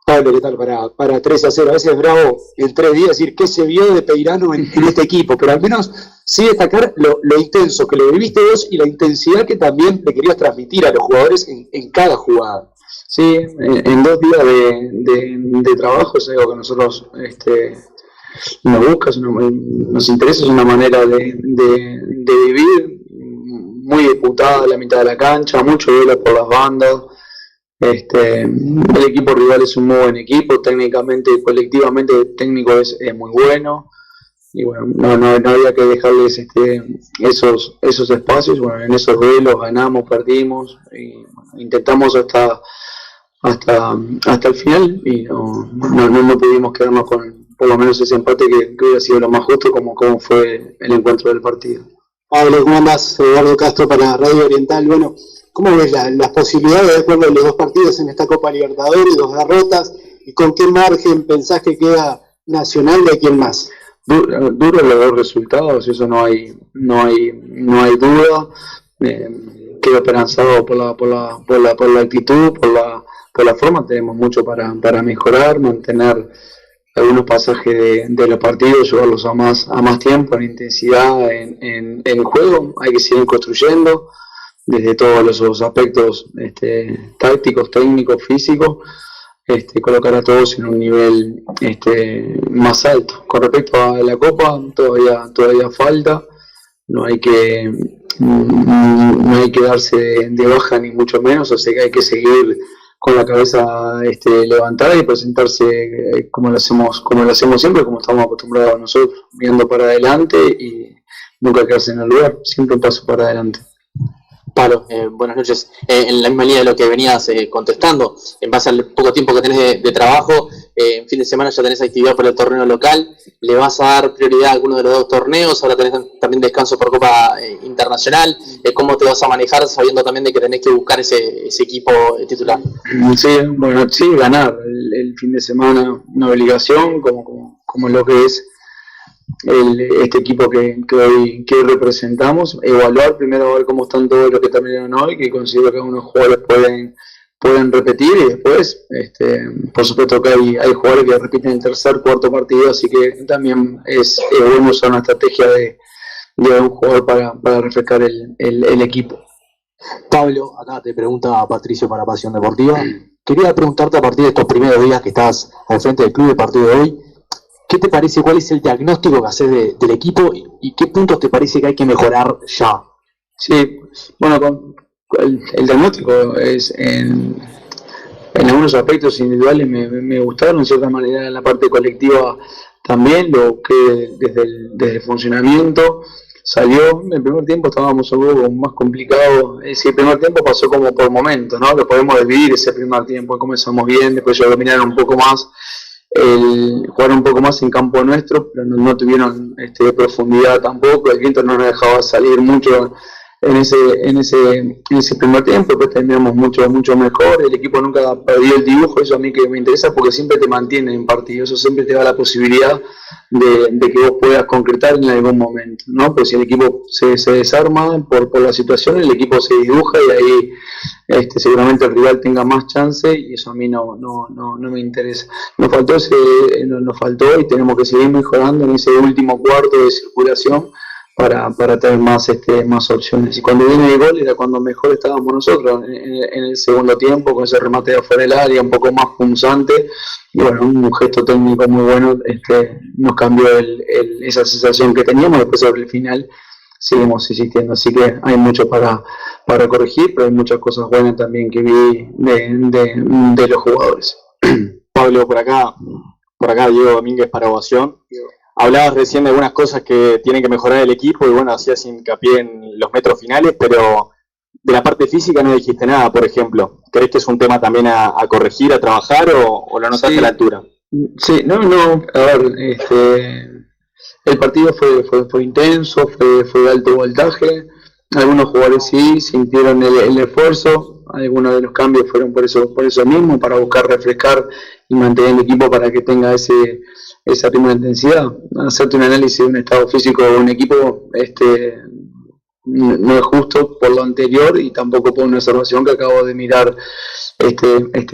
Pablo, ¿qué tal? Para 3-0, a veces es bravo en 3 días decir qué se vio de Peirano en este equipo, pero al menos sí destacar lo intenso que lo viviste vos y la intensidad que también le querías transmitir a los jugadores en cada jugada. Sí, en 2 días de trabajo es algo que nosotros nos busca, nos interesa, es una manera de vivir muy disputada, la mitad de la cancha, mucho duelo por las bandas. El equipo rival es un muy buen equipo, técnicamente y colectivamente el técnico es muy bueno y bueno, no había que dejarles esos espacios. Bueno, en esos duelos ganamos, perdimos y bueno, intentamos hasta el final y no pudimos quedarnos con por lo menos ese empate que hubiera sido lo más justo como fue el encuentro del partido. Pablo, ¿cómo andás? Eduardo Castro para Radio Oriental. Bueno, ¿cómo ves las posibilidades de acuerdo a los 2 partidos en esta Copa Libertadores, 2 derrotas? ¿Y con qué margen pensás que queda Nacional de aquí en más? Duro los 2 resultados, eso no hay duda. Quedo esperanzado por la actitud, por la forma. Tenemos mucho para mejorar, mantener algunos pasajes de los partidos, llevarlos a más tiempo, en intensidad, en el juego. Hay que seguir construyendo desde todos los aspectos tácticos, técnicos, físicos, colocar a todos en un nivel más alto. Con respecto a la Copa, todavía falta, no hay que darse de baja ni mucho menos, o sea que hay que seguir con la cabeza levantada y presentarse como lo hacemos siempre, como estamos acostumbrados nosotros, viendo para adelante y nunca quedarse en el lugar, siempre un paso para adelante. Pablo, buenas noches. En la misma línea de lo que venías contestando, en base al poco tiempo que tenés de trabajo, en fin de semana ya tenés actividad por el torneo local, ¿le vas a dar prioridad a alguno de los 2 torneos? Ahora tenés también descanso por Copa Internacional. ¿Cómo te vas a manejar sabiendo también de que tenés que buscar ese equipo titular? Sí, ganar el fin de semana, una obligación, como lo que es este equipo que hoy representamos, evaluar primero a ver cómo están todos los que terminaron hoy, que considero que algunos jugadores pueden repetir y después, por supuesto que hay jugadores que repiten el 3er, 4º partido, así que también es bueno usar una estrategia de un jugador para refrescar el equipo. Pablo, acá te pregunta Patricio para Pasión Deportiva. Quería preguntarte a partir de estos primeros días que estás al frente del club del partido de hoy, ¿qué te parece, cuál es el diagnóstico que haces del equipo y qué puntos te parece que hay que mejorar ya? Sí, bueno, el diagnóstico es en algunos aspectos individuales me gustaron, en cierta manera en la parte colectiva también, lo que desde el funcionamiento salió. En el primer tiempo estábamos un poco más complicado, es decir, el primer tiempo pasó como por momentos, ¿no? Lo podemos dividir ese primer tiempo, comenzamos bien, después ya dominaron un poco más, jugaron un poco más en campo nuestro, pero no tuvieron profundidad tampoco, el viento no nos dejaba salir mucho en ese primer tiempo, pues terminamos mucho mejor, el equipo nunca perdió el dibujo, eso a mí que me interesa porque siempre te mantiene en partido, eso siempre te da la posibilidad de que vos puedas concretar en algún momento, ¿no? Pues si el equipo se desarma por la situación, el equipo se dibuja y ahí seguramente el rival tenga más chance y eso a mí no me interesa. Nos faltó y tenemos que seguir mejorando en ese último cuarto de circulación para tener más opciones. Y cuando viene el gol era cuando mejor estábamos nosotros en el segundo tiempo, con ese remate de afuera del área, un poco más punzante, y bueno, un gesto técnico muy bueno nos cambió esa sensación que teníamos. Después sobre el final seguimos insistiendo, así que hay mucho para corregir, pero hay muchas cosas buenas también que vi de los jugadores. Pablo, por acá Diego Domínguez para Ovación. Hablabas recién de algunas cosas que tienen que mejorar el equipo y bueno, hacías hincapié en los metros finales, pero de la parte física no dijiste nada, por ejemplo. ¿Crees que es un tema también a corregir, a trabajar o lo notaste a la altura? Sí, no, a ver, el partido fue intenso, fue de alto voltaje, algunos jugadores sí sintieron el esfuerzo, algunos de los cambios fueron por eso mismo, para buscar refrescar y mantener el equipo para que tenga esa ritmo de intensidad. Hacerte un análisis de un estado físico de un equipo no es justo por lo anterior y tampoco por una observación que acabo de mirar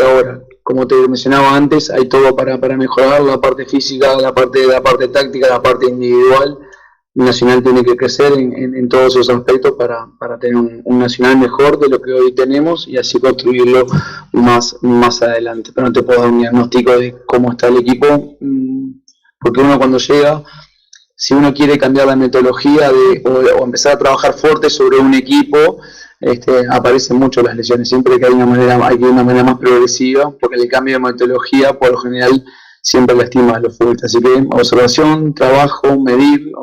ahora. Como te mencionaba antes, hay todo para mejorar, la parte física, la parte táctica, la parte individual. Nacional tiene que crecer en todos esos aspectos para tener un Nacional mejor de lo que hoy tenemos y así construirlo más adelante. Pero no te puedo dar un diagnóstico de cómo está el equipo, porque uno cuando llega, si uno quiere cambiar la metodología o empezar a trabajar fuerte sobre un equipo, aparecen mucho las lesiones. Siempre que hay una manera más progresiva, porque el cambio de metodología por lo general siempre lastima a los futbolistas. Así que observación, trabajo, medir,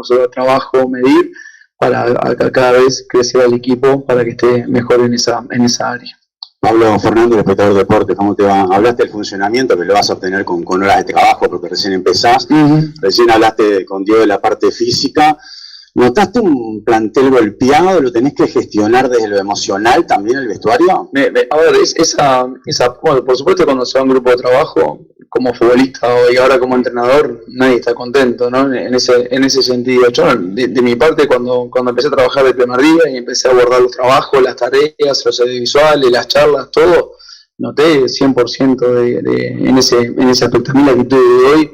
para cada vez crecer el equipo para que esté mejor en esa área. Pablo Fernández, espectador de deportes, ¿cómo te va? Hablaste del funcionamiento, que lo vas a obtener con horas de trabajo porque recién empezás. Recién hablaste con Diego de la parte física. ¿Notaste un plantel golpeado? ¿Lo tenés que gestionar desde lo emocional también el vestuario? A ver, bueno, por supuesto cuando se va a un grupo de trabajo, como futbolista y ahora como entrenador, nadie está contento, ¿no? En ese sentido. Yo, de mi parte, cuando empecé a trabajar el primer día y empecé a abordar los trabajos, las tareas, los audiovisuales, las charlas, todo, noté 100% en ese aspecto. A mí la actitud de hoy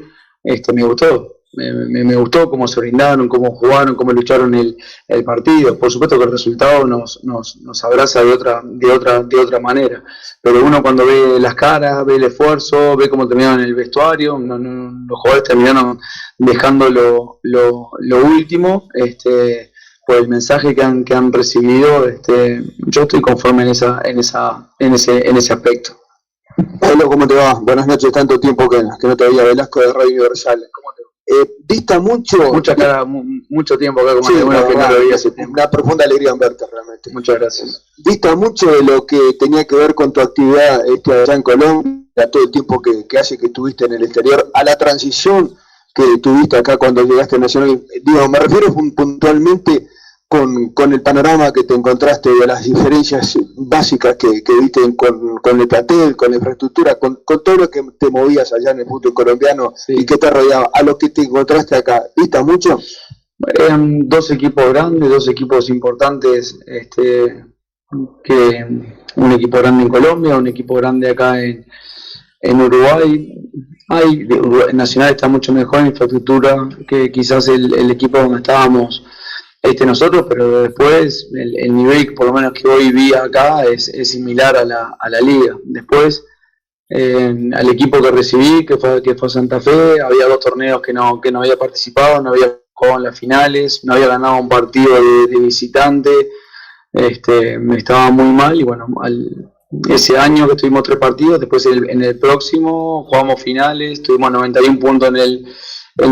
me gustó. Me gustó cómo se brindaron, cómo jugaron, cómo lucharon el partido. Por supuesto que el resultado nos abraza de otra manera. Pero uno cuando ve las caras, ve el esfuerzo, ve cómo terminaron el vestuario, los jugadores terminaron dejando lo último, por el mensaje que han recibido, yo estoy conforme en ese aspecto. Pablo, ¿cómo te va? Buenas noches, tanto tiempo que no te veía. Velasco de Radio Universal. ¿Cómo te va? Dista mucho. Mucho tiempo acá, como que no lo veía hace tiempo. Una profunda alegría en verte, realmente. Muchas gracias. Dista mucho de lo que tenía que ver con tu actividad allá en Colombia, todo el tiempo que hace que estuviste en el exterior, a la transición que tuviste acá cuando llegaste a Nacional. Digo, me refiero puntualmente con el panorama que te encontraste, de las diferencias básicas que viste con el plantel, con la infraestructura, con todo lo que te movías allá en el fútbol colombiano, sí, y que te rodeaba, a lo que te encontraste acá. ¿Viste mucho? Eran dos equipos grandes, dos equipos importantes, que un equipo grande en Colombia, un equipo grande acá en Uruguay. Nacional está mucho mejor en infraestructura que quizás el equipo donde estábamos nosotros, pero después el nivel por lo menos que hoy vi acá es similar a la liga. Después al equipo que recibí, que fue Santa Fe, había dos torneos que no había participado, no había jugado en las finales, no había ganado un partido de visitante, me estaba muy mal y bueno, ese año que tuvimos 3 partidos, después en el próximo jugamos finales, tuvimos 91 puntos en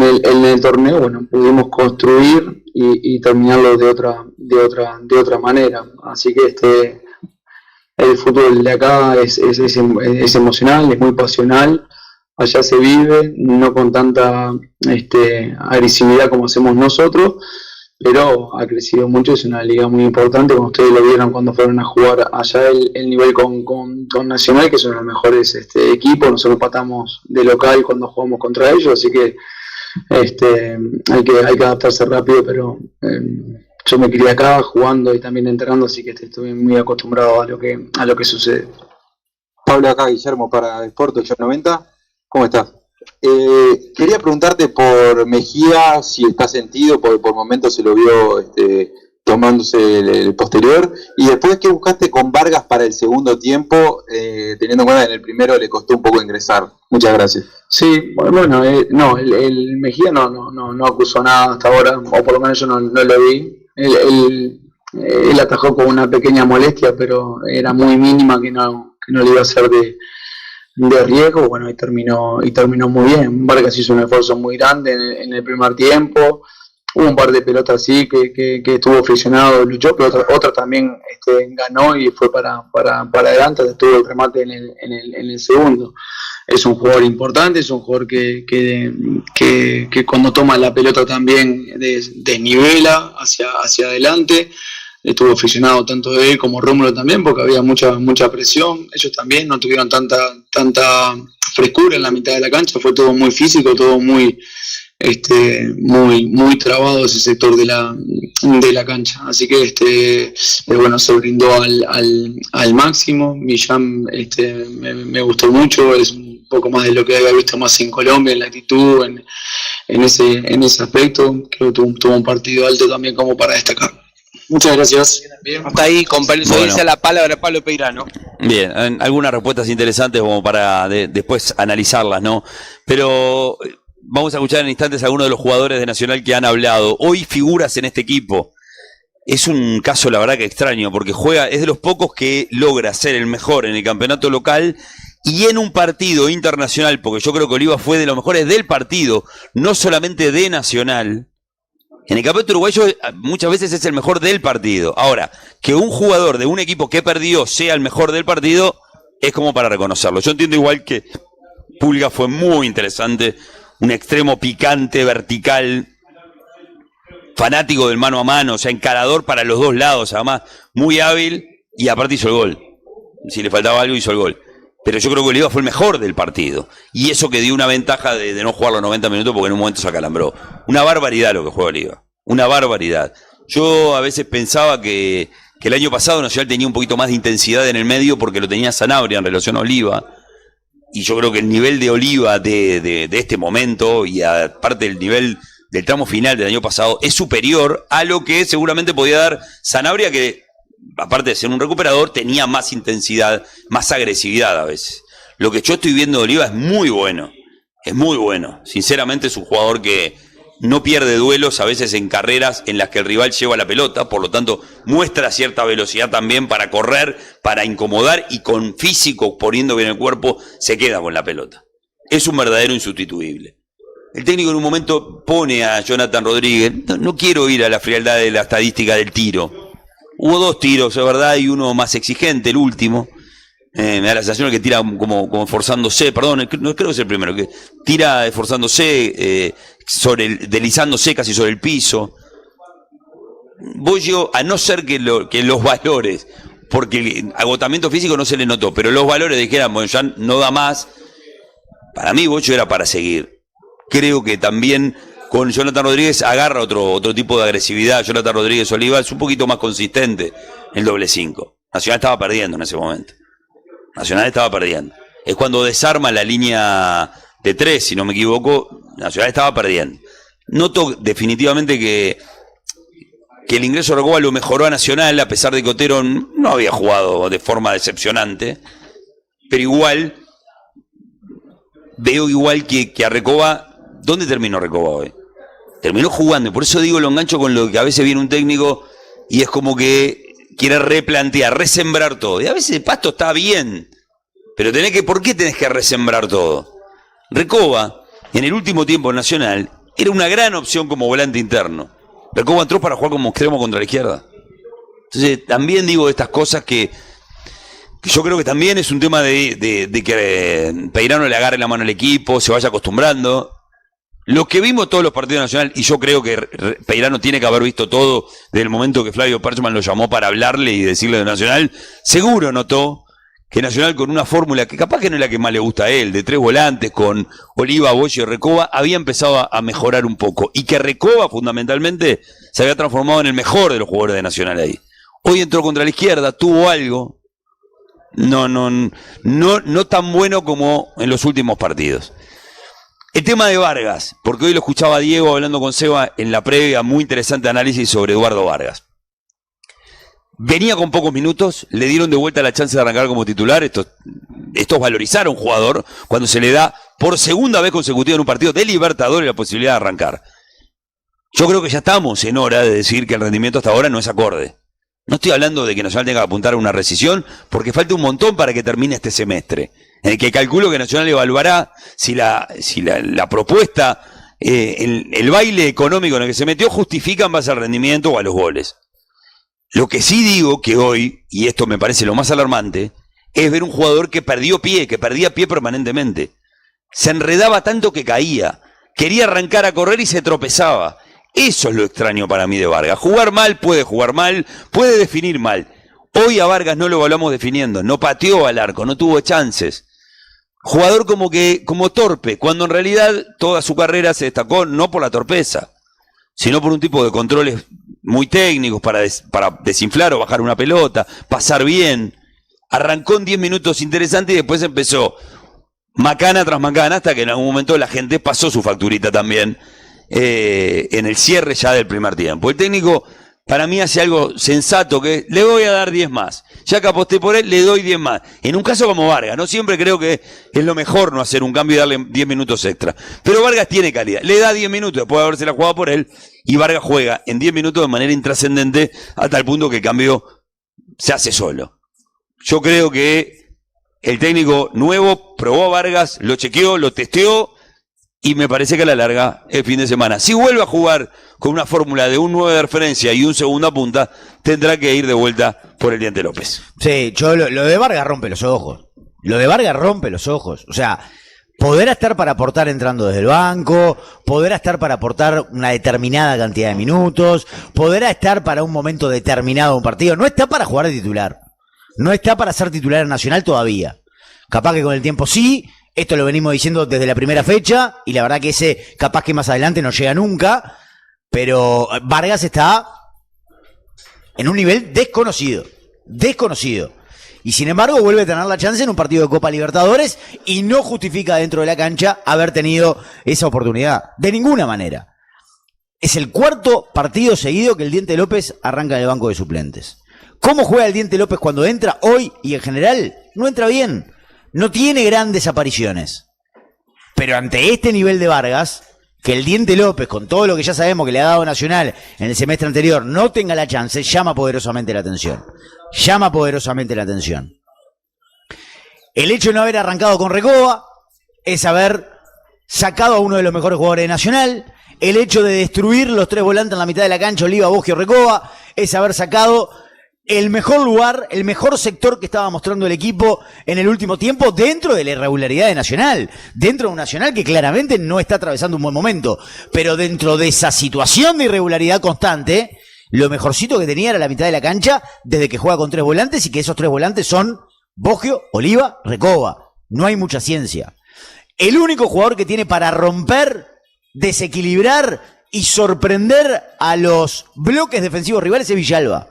el torneo, bueno, pudimos construir y terminarlo de otra manera. Así que el fútbol de acá es emocional, es muy pasional. Allá se vive, no con tanta agresividad como hacemos nosotros, pero ha crecido mucho, es una liga muy importante, como ustedes lo vieron cuando fueron a jugar allá el nivel con Nacional, que son los mejores equipos. Nosotros empatamos de local cuando jugamos contra ellos, así que hay que adaptarse rápido, pero yo me crié acá jugando y también entrenando, así que estoy muy acostumbrado a lo que sucede. Pablo, acá Guillermo para Sport 890, ¿cómo estás? Quería preguntarte por Mejía, si está sentido, porque por momentos se lo vio tomándose el posterior, y después qué buscaste con Vargas para el segundo tiempo, teniendo en cuenta que en el primero le costó un poco ingresar. Muchas gracias. Sí, bueno, no, el Mejía no acusó nada hasta ahora, o por lo menos yo no lo vi. Él atajó con una pequeña molestia, pero era muy mínima, que no le iba a hacer de riesgo. Bueno, y terminó muy bien. Vargas hizo un esfuerzo muy grande en el primer tiempo. Hubo un par de pelotas así que estuvo friccionado, luchó, pero otra también ganó y fue para adelante, tuvo el remate en el segundo. Es un jugador importante, es un jugador que cuando toma la pelota también desnivela hacia adelante. estuvo aficionado tanto él como Rómulo también, porque había mucha presión. Ellos también no tuvieron tanta frescura en la mitad de la cancha, fue todo muy físico, todo muy trabado ese sector de la cancha. Así que bueno, se brindó al máximo. Millán me gustó mucho, es un poco más de lo que había visto más en Colombia, en la actitud, en ese aspecto. Creo que tuvo un partido alto también como para destacar. Muchas gracias. Bien. Hasta ahí, con permiso, dice la palabra Pablo Peirano. Bien, algunas respuestas interesantes como para después analizarlas, ¿no? Pero vamos a escuchar en instantes a algunos de los jugadores de Nacional que han hablado. Hoy figuras en este equipo. Es un caso, la verdad, que extraño, porque es de los pocos que logra ser el mejor en el campeonato local y en un partido internacional, porque yo creo que Oliva fue de los mejores del partido, no solamente de Nacional. En el campeonato uruguayo muchas veces es el mejor del partido. Ahora, que un jugador de un equipo que perdió sea el mejor del partido, es como para reconocerlo. Yo entiendo igual que Pulga fue muy interesante, un extremo picante, vertical, fanático del mano a mano, o sea, encarador para los dos lados, además, muy hábil, y aparte hizo el gol. Si le faltaba algo, hizo el gol. Pero yo creo que Oliva fue el mejor del partido. Y eso que dio una ventaja de no jugar los 90 minutos porque en un momento se acalambró. Una barbaridad lo que juega Oliva. Una barbaridad. Yo a veces pensaba que el año pasado Nacional tenía un poquito más de intensidad en el medio porque lo tenía Sanabria en relación a Oliva. Y yo creo que el nivel de Oliva de este momento y aparte del nivel del tramo final del año pasado es superior a lo que seguramente podía dar Sanabria, que aparte de ser un recuperador, tenía más intensidad, más agresividad a veces. Lo que yo estoy viendo de Oliva es muy bueno. Es muy bueno. Sinceramente es un jugador que no pierde duelos a veces en carreras en las que el rival lleva la pelota, por lo tanto muestra cierta velocidad también para correr, para incomodar y con físico, poniendo bien el cuerpo, se queda con la pelota. Es un verdadero insustituible. El técnico en un momento pone a Jonathan Rodríguez, no quiero ir a la frialdad de la estadística del tiro. Hubo 2 tiros, es verdad, y uno más exigente, el último. Me da la sensación de que tira como esforzándose, perdón, no creo que es el primero, que tira esforzándose, deslizándose casi sobre el piso. Voy yo, a no ser que los valores, porque el agotamiento físico no se le notó, pero los valores dijeran, bueno, ya no da más. Para mí, Bocho era para seguir. Creo que también con Jonathan Rodríguez agarra otro tipo de agresividad. Jonathan Rodríguez Oliva es un poquito más consistente en el doble 5. Nacional estaba perdiendo en ese momento. Nacional estaba perdiendo. Es cuando desarma la línea de 3, si no me equivoco, Nacional estaba perdiendo. Noto definitivamente que el ingreso de Recoba lo mejoró a Nacional, a pesar de que Otero no había jugado de forma decepcionante, pero igual, veo igual que a Recoba. ¿Dónde terminó Recoba hoy? Terminó jugando, y por eso digo, lo engancho con lo que a veces viene un técnico y es como que quiere replantear, resembrar todo. Y a veces el pasto está bien, pero ¿por qué tenés que resembrar todo? Recoba, en el último tiempo Nacional, era una gran opción como volante interno. Recoba entró para jugar como extremo contra la izquierda. Entonces, también digo estas cosas que yo creo que también es un tema de que Peirano le agarre la mano al equipo, se vaya acostumbrando. Lo que vimos todos los partidos nacionales, y yo creo que Peirano tiene que haber visto todo desde el momento que Flavio Perchman lo llamó para hablarle y decirle de Nacional, seguro notó que Nacional con una fórmula que capaz que no es la que más le gusta a él, de 3 volantes con Oliva, Boyo y Recoba, había empezado a mejorar un poco. Y que Recoba fundamentalmente se había transformado en el mejor de los jugadores de Nacional ahí. Hoy entró contra la izquierda, tuvo algo, no tan bueno como en los últimos partidos. El tema de Vargas, porque hoy lo escuchaba a Diego hablando con Seba en la previa, muy interesante análisis sobre Eduardo Vargas. Venía con pocos minutos, le dieron de vuelta la chance de arrancar como titular. Esto es valorizar a un jugador cuando se le da por segunda vez consecutiva en un partido de Libertadores la posibilidad de arrancar. Yo creo que ya estamos en hora de decir que el rendimiento hasta ahora no es acorde. No estoy hablando de que Nacional tenga que apuntar a una rescisión, porque falta un montón para que termine este semestre, en el que calculo que Nacional evaluará si la propuesta, el baile económico en el que se metió, justifica en base al rendimiento o a los goles. Lo que sí digo que hoy, y esto me parece lo más alarmante, es ver un jugador que perdía pie permanentemente. Se enredaba tanto que caía, quería arrancar a correr y se tropezaba. Eso es lo extraño para mí de Vargas. Jugar mal, puede definir mal. Hoy a Vargas no lo evaluamos definiendo, no pateó al arco, no tuvo chances. Jugador como torpe, cuando en realidad toda su carrera se destacó no por la torpeza, sino por un tipo de controles muy técnicos para desinflar o bajar una pelota, pasar bien. Arrancó en 10 minutos interesante y después empezó macana tras macana hasta que en algún momento la gente pasó su facturita también en el cierre ya del primer tiempo. El técnico para mí hace algo sensato, que le voy a dar 10 más. Ya que aposté por él, le doy 10 más. En un caso como Vargas, no siempre creo que es lo mejor no hacer un cambio y darle 10 minutos extra. Pero Vargas tiene calidad. Le da 10 minutos después de habérsela jugado por él y Vargas juega en 10 minutos de manera intrascendente hasta el punto que el cambio se hace solo. Yo creo que el técnico nuevo probó a Vargas, lo chequeó, lo testeó y me parece que a la larga, el fin de semana, si vuelve a jugar con una fórmula de un 9 de referencia y un segunda punta, tendrá que ir de vuelta por el Diente López. Sí, lo de Vargas rompe los ojos. Lo de Vargas rompe los ojos. O sea, podrá estar para aportar entrando desde el banco, podrá estar para aportar una determinada cantidad de minutos, podrá estar para un momento determinado de un partido. No está para jugar de titular. No está para ser titular nacional todavía. Capaz que con el tiempo sí. Esto lo venimos diciendo desde la primera fecha y la verdad que ese capaz que más adelante no llega nunca, pero Vargas está en un nivel desconocido, y sin embargo vuelve a tener la chance en un partido de Copa Libertadores y no justifica dentro de la cancha haber tenido esa oportunidad, de ninguna manera. Es el cuarto partido seguido que el Diente López arranca en el banco de suplentes. ¿Cómo juega el Diente López cuando entra hoy y en general? No entra bien. No tiene grandes apariciones. Pero ante este nivel de Vargas, que el Diente López, con todo lo que ya sabemos que le ha dado Nacional en el semestre anterior, no tenga la chance, llama poderosamente la atención. Llama poderosamente la atención. El hecho de no haber arrancado con Recoba es haber sacado a uno de los mejores jugadores de Nacional. El hecho de destruir los 3 volantes en la mitad de la cancha, Oliva, Boggio, Recoba, es haber sacado el mejor lugar, el mejor sector que estaba mostrando el equipo en el último tiempo dentro de la irregularidad de Nacional. Dentro de un Nacional que claramente no está atravesando un buen momento. Pero dentro de esa situación de irregularidad constante, lo mejorcito que tenía era la mitad de la cancha desde que juega con 3 volantes y que esos 3 volantes son Boggio, Oliva, Recoba. No hay mucha ciencia. El único jugador que tiene para romper, desequilibrar y sorprender a los bloques defensivos rivales es Villalba.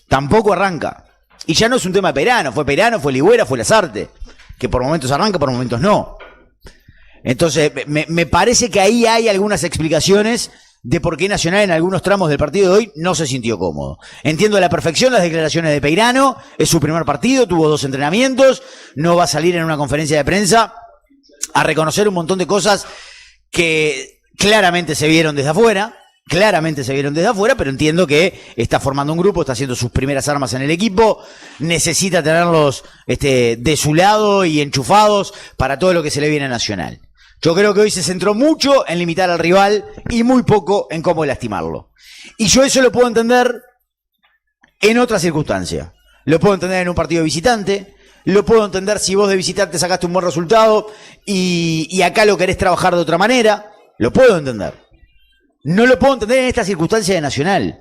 Tampoco arranca. Y ya no es un tema de Perano, fue Ligüera, fue Lazarte, que por momentos arranca, por momentos no. Entonces, me parece que ahí hay algunas explicaciones de por qué Nacional en algunos tramos del partido de hoy no se sintió cómodo. Entiendo a la perfección las declaraciones de Peirano, es su primer partido, tuvo 2 entrenamientos, no va a salir en una conferencia de prensa a reconocer un montón de cosas que claramente se vieron desde afuera. Pero entiendo que está formando un grupo, está haciendo sus primeras armas en el equipo, necesita tenerlos de su lado y enchufados para todo lo que se le viene a Nacional. Yo creo que hoy se centró mucho en limitar al rival y muy poco en cómo lastimarlo. Y yo eso lo puedo entender en otra circunstancia. Lo puedo entender en un partido de visitante, lo puedo entender si vos de visitante sacaste un buen resultado y acá lo querés trabajar de otra manera, lo puedo entender. No lo puedo entender en esta circunstancia de Nacional.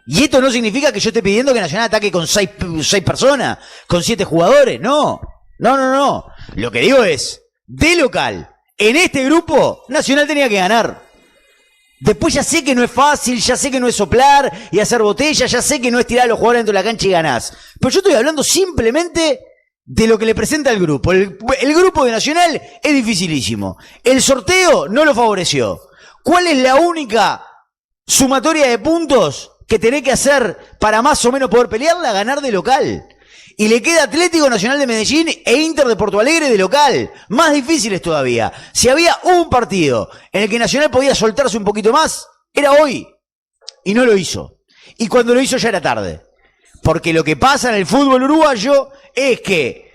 Y esto no significa que yo esté pidiendo que Nacional ataque con 6 personas, con 7 jugadores. No. Lo que digo es, de local, en este grupo, Nacional tenía que ganar. Después ya sé que no es fácil, ya sé que no es soplar y hacer botella, ya sé que no es tirar a los jugadores dentro de la cancha y ganás. Pero yo estoy hablando simplemente de lo que le presenta el grupo. El grupo de Nacional es dificilísimo. El sorteo no lo favoreció. ¿Cuál es la única sumatoria de puntos que tenés que hacer para más o menos poder pelearla? Ganar de local. Y le queda Atlético Nacional de Medellín e Inter de Porto Alegre de local. Más difíciles todavía. Si había un partido en el que Nacional podía soltarse un poquito más, era hoy. Y no lo hizo. Y cuando lo hizo ya era tarde. Porque lo que pasa en el fútbol uruguayo es que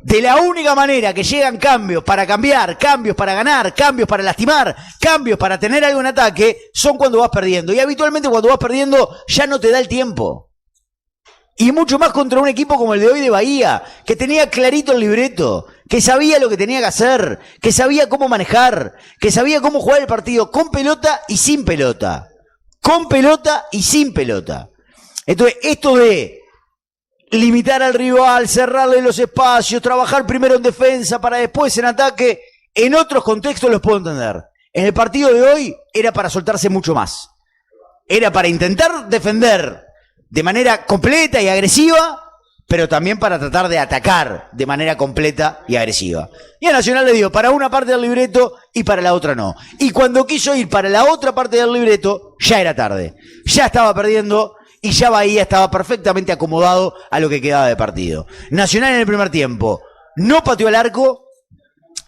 de la única manera que llegan cambios para cambiar, cambios para ganar, cambios para lastimar, cambios para tener algo en ataque, son cuando vas perdiendo. Y habitualmente cuando vas perdiendo ya no te da el tiempo. Y mucho más contra un equipo como el de hoy de Bahía, que tenía clarito el libreto, que sabía lo que tenía que hacer, que sabía cómo manejar, que sabía cómo jugar el partido con pelota y sin pelota. Con pelota y sin pelota. Entonces, esto de limitar al rival, cerrarle los espacios, trabajar primero en defensa para después en ataque, en otros contextos los puedo entender. En el partido de hoy era para soltarse mucho más. Era para intentar defender de manera completa y agresiva, pero también para tratar de atacar de manera completa y agresiva. Y a Nacional le dio para una parte del libreto y para la otra no. Y cuando quiso ir para la otra parte del libreto, ya era tarde. Ya estaba perdiendo y ya Bahía estaba perfectamente acomodado a lo que quedaba de partido. Nacional en el primer tiempo no pateó al arco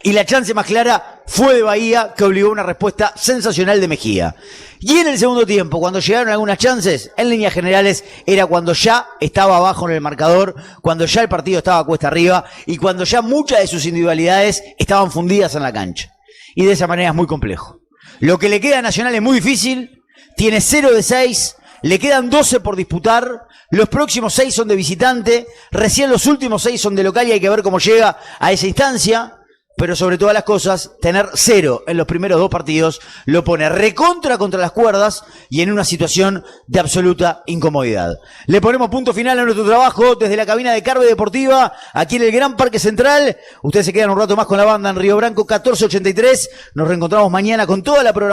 y la chance más clara fue de Bahía, que obligó una respuesta sensacional de Mejía. Y en el segundo tiempo, cuando llegaron algunas chances, en líneas generales, era cuando ya estaba abajo en el marcador, cuando ya el partido estaba cuesta arriba y cuando ya muchas de sus individualidades estaban fundidas en la cancha. Y de esa manera es muy complejo. Lo que le queda a Nacional es muy difícil, tiene 0 de 6, le quedan 12 por disputar, los próximos 6 son de visitante, recién los últimos 6 son de local y hay que ver cómo llega a esa instancia. Pero sobre todas las cosas, tener 0 en los primeros 2 partidos lo pone recontra contra las cuerdas y en una situación de absoluta incomodidad. Le ponemos punto final a nuestro trabajo desde la cabina de Carve Deportiva, aquí en el Gran Parque Central. Ustedes se quedan un rato más con la banda en Río Branco 1483. Nos reencontramos mañana con toda la programación.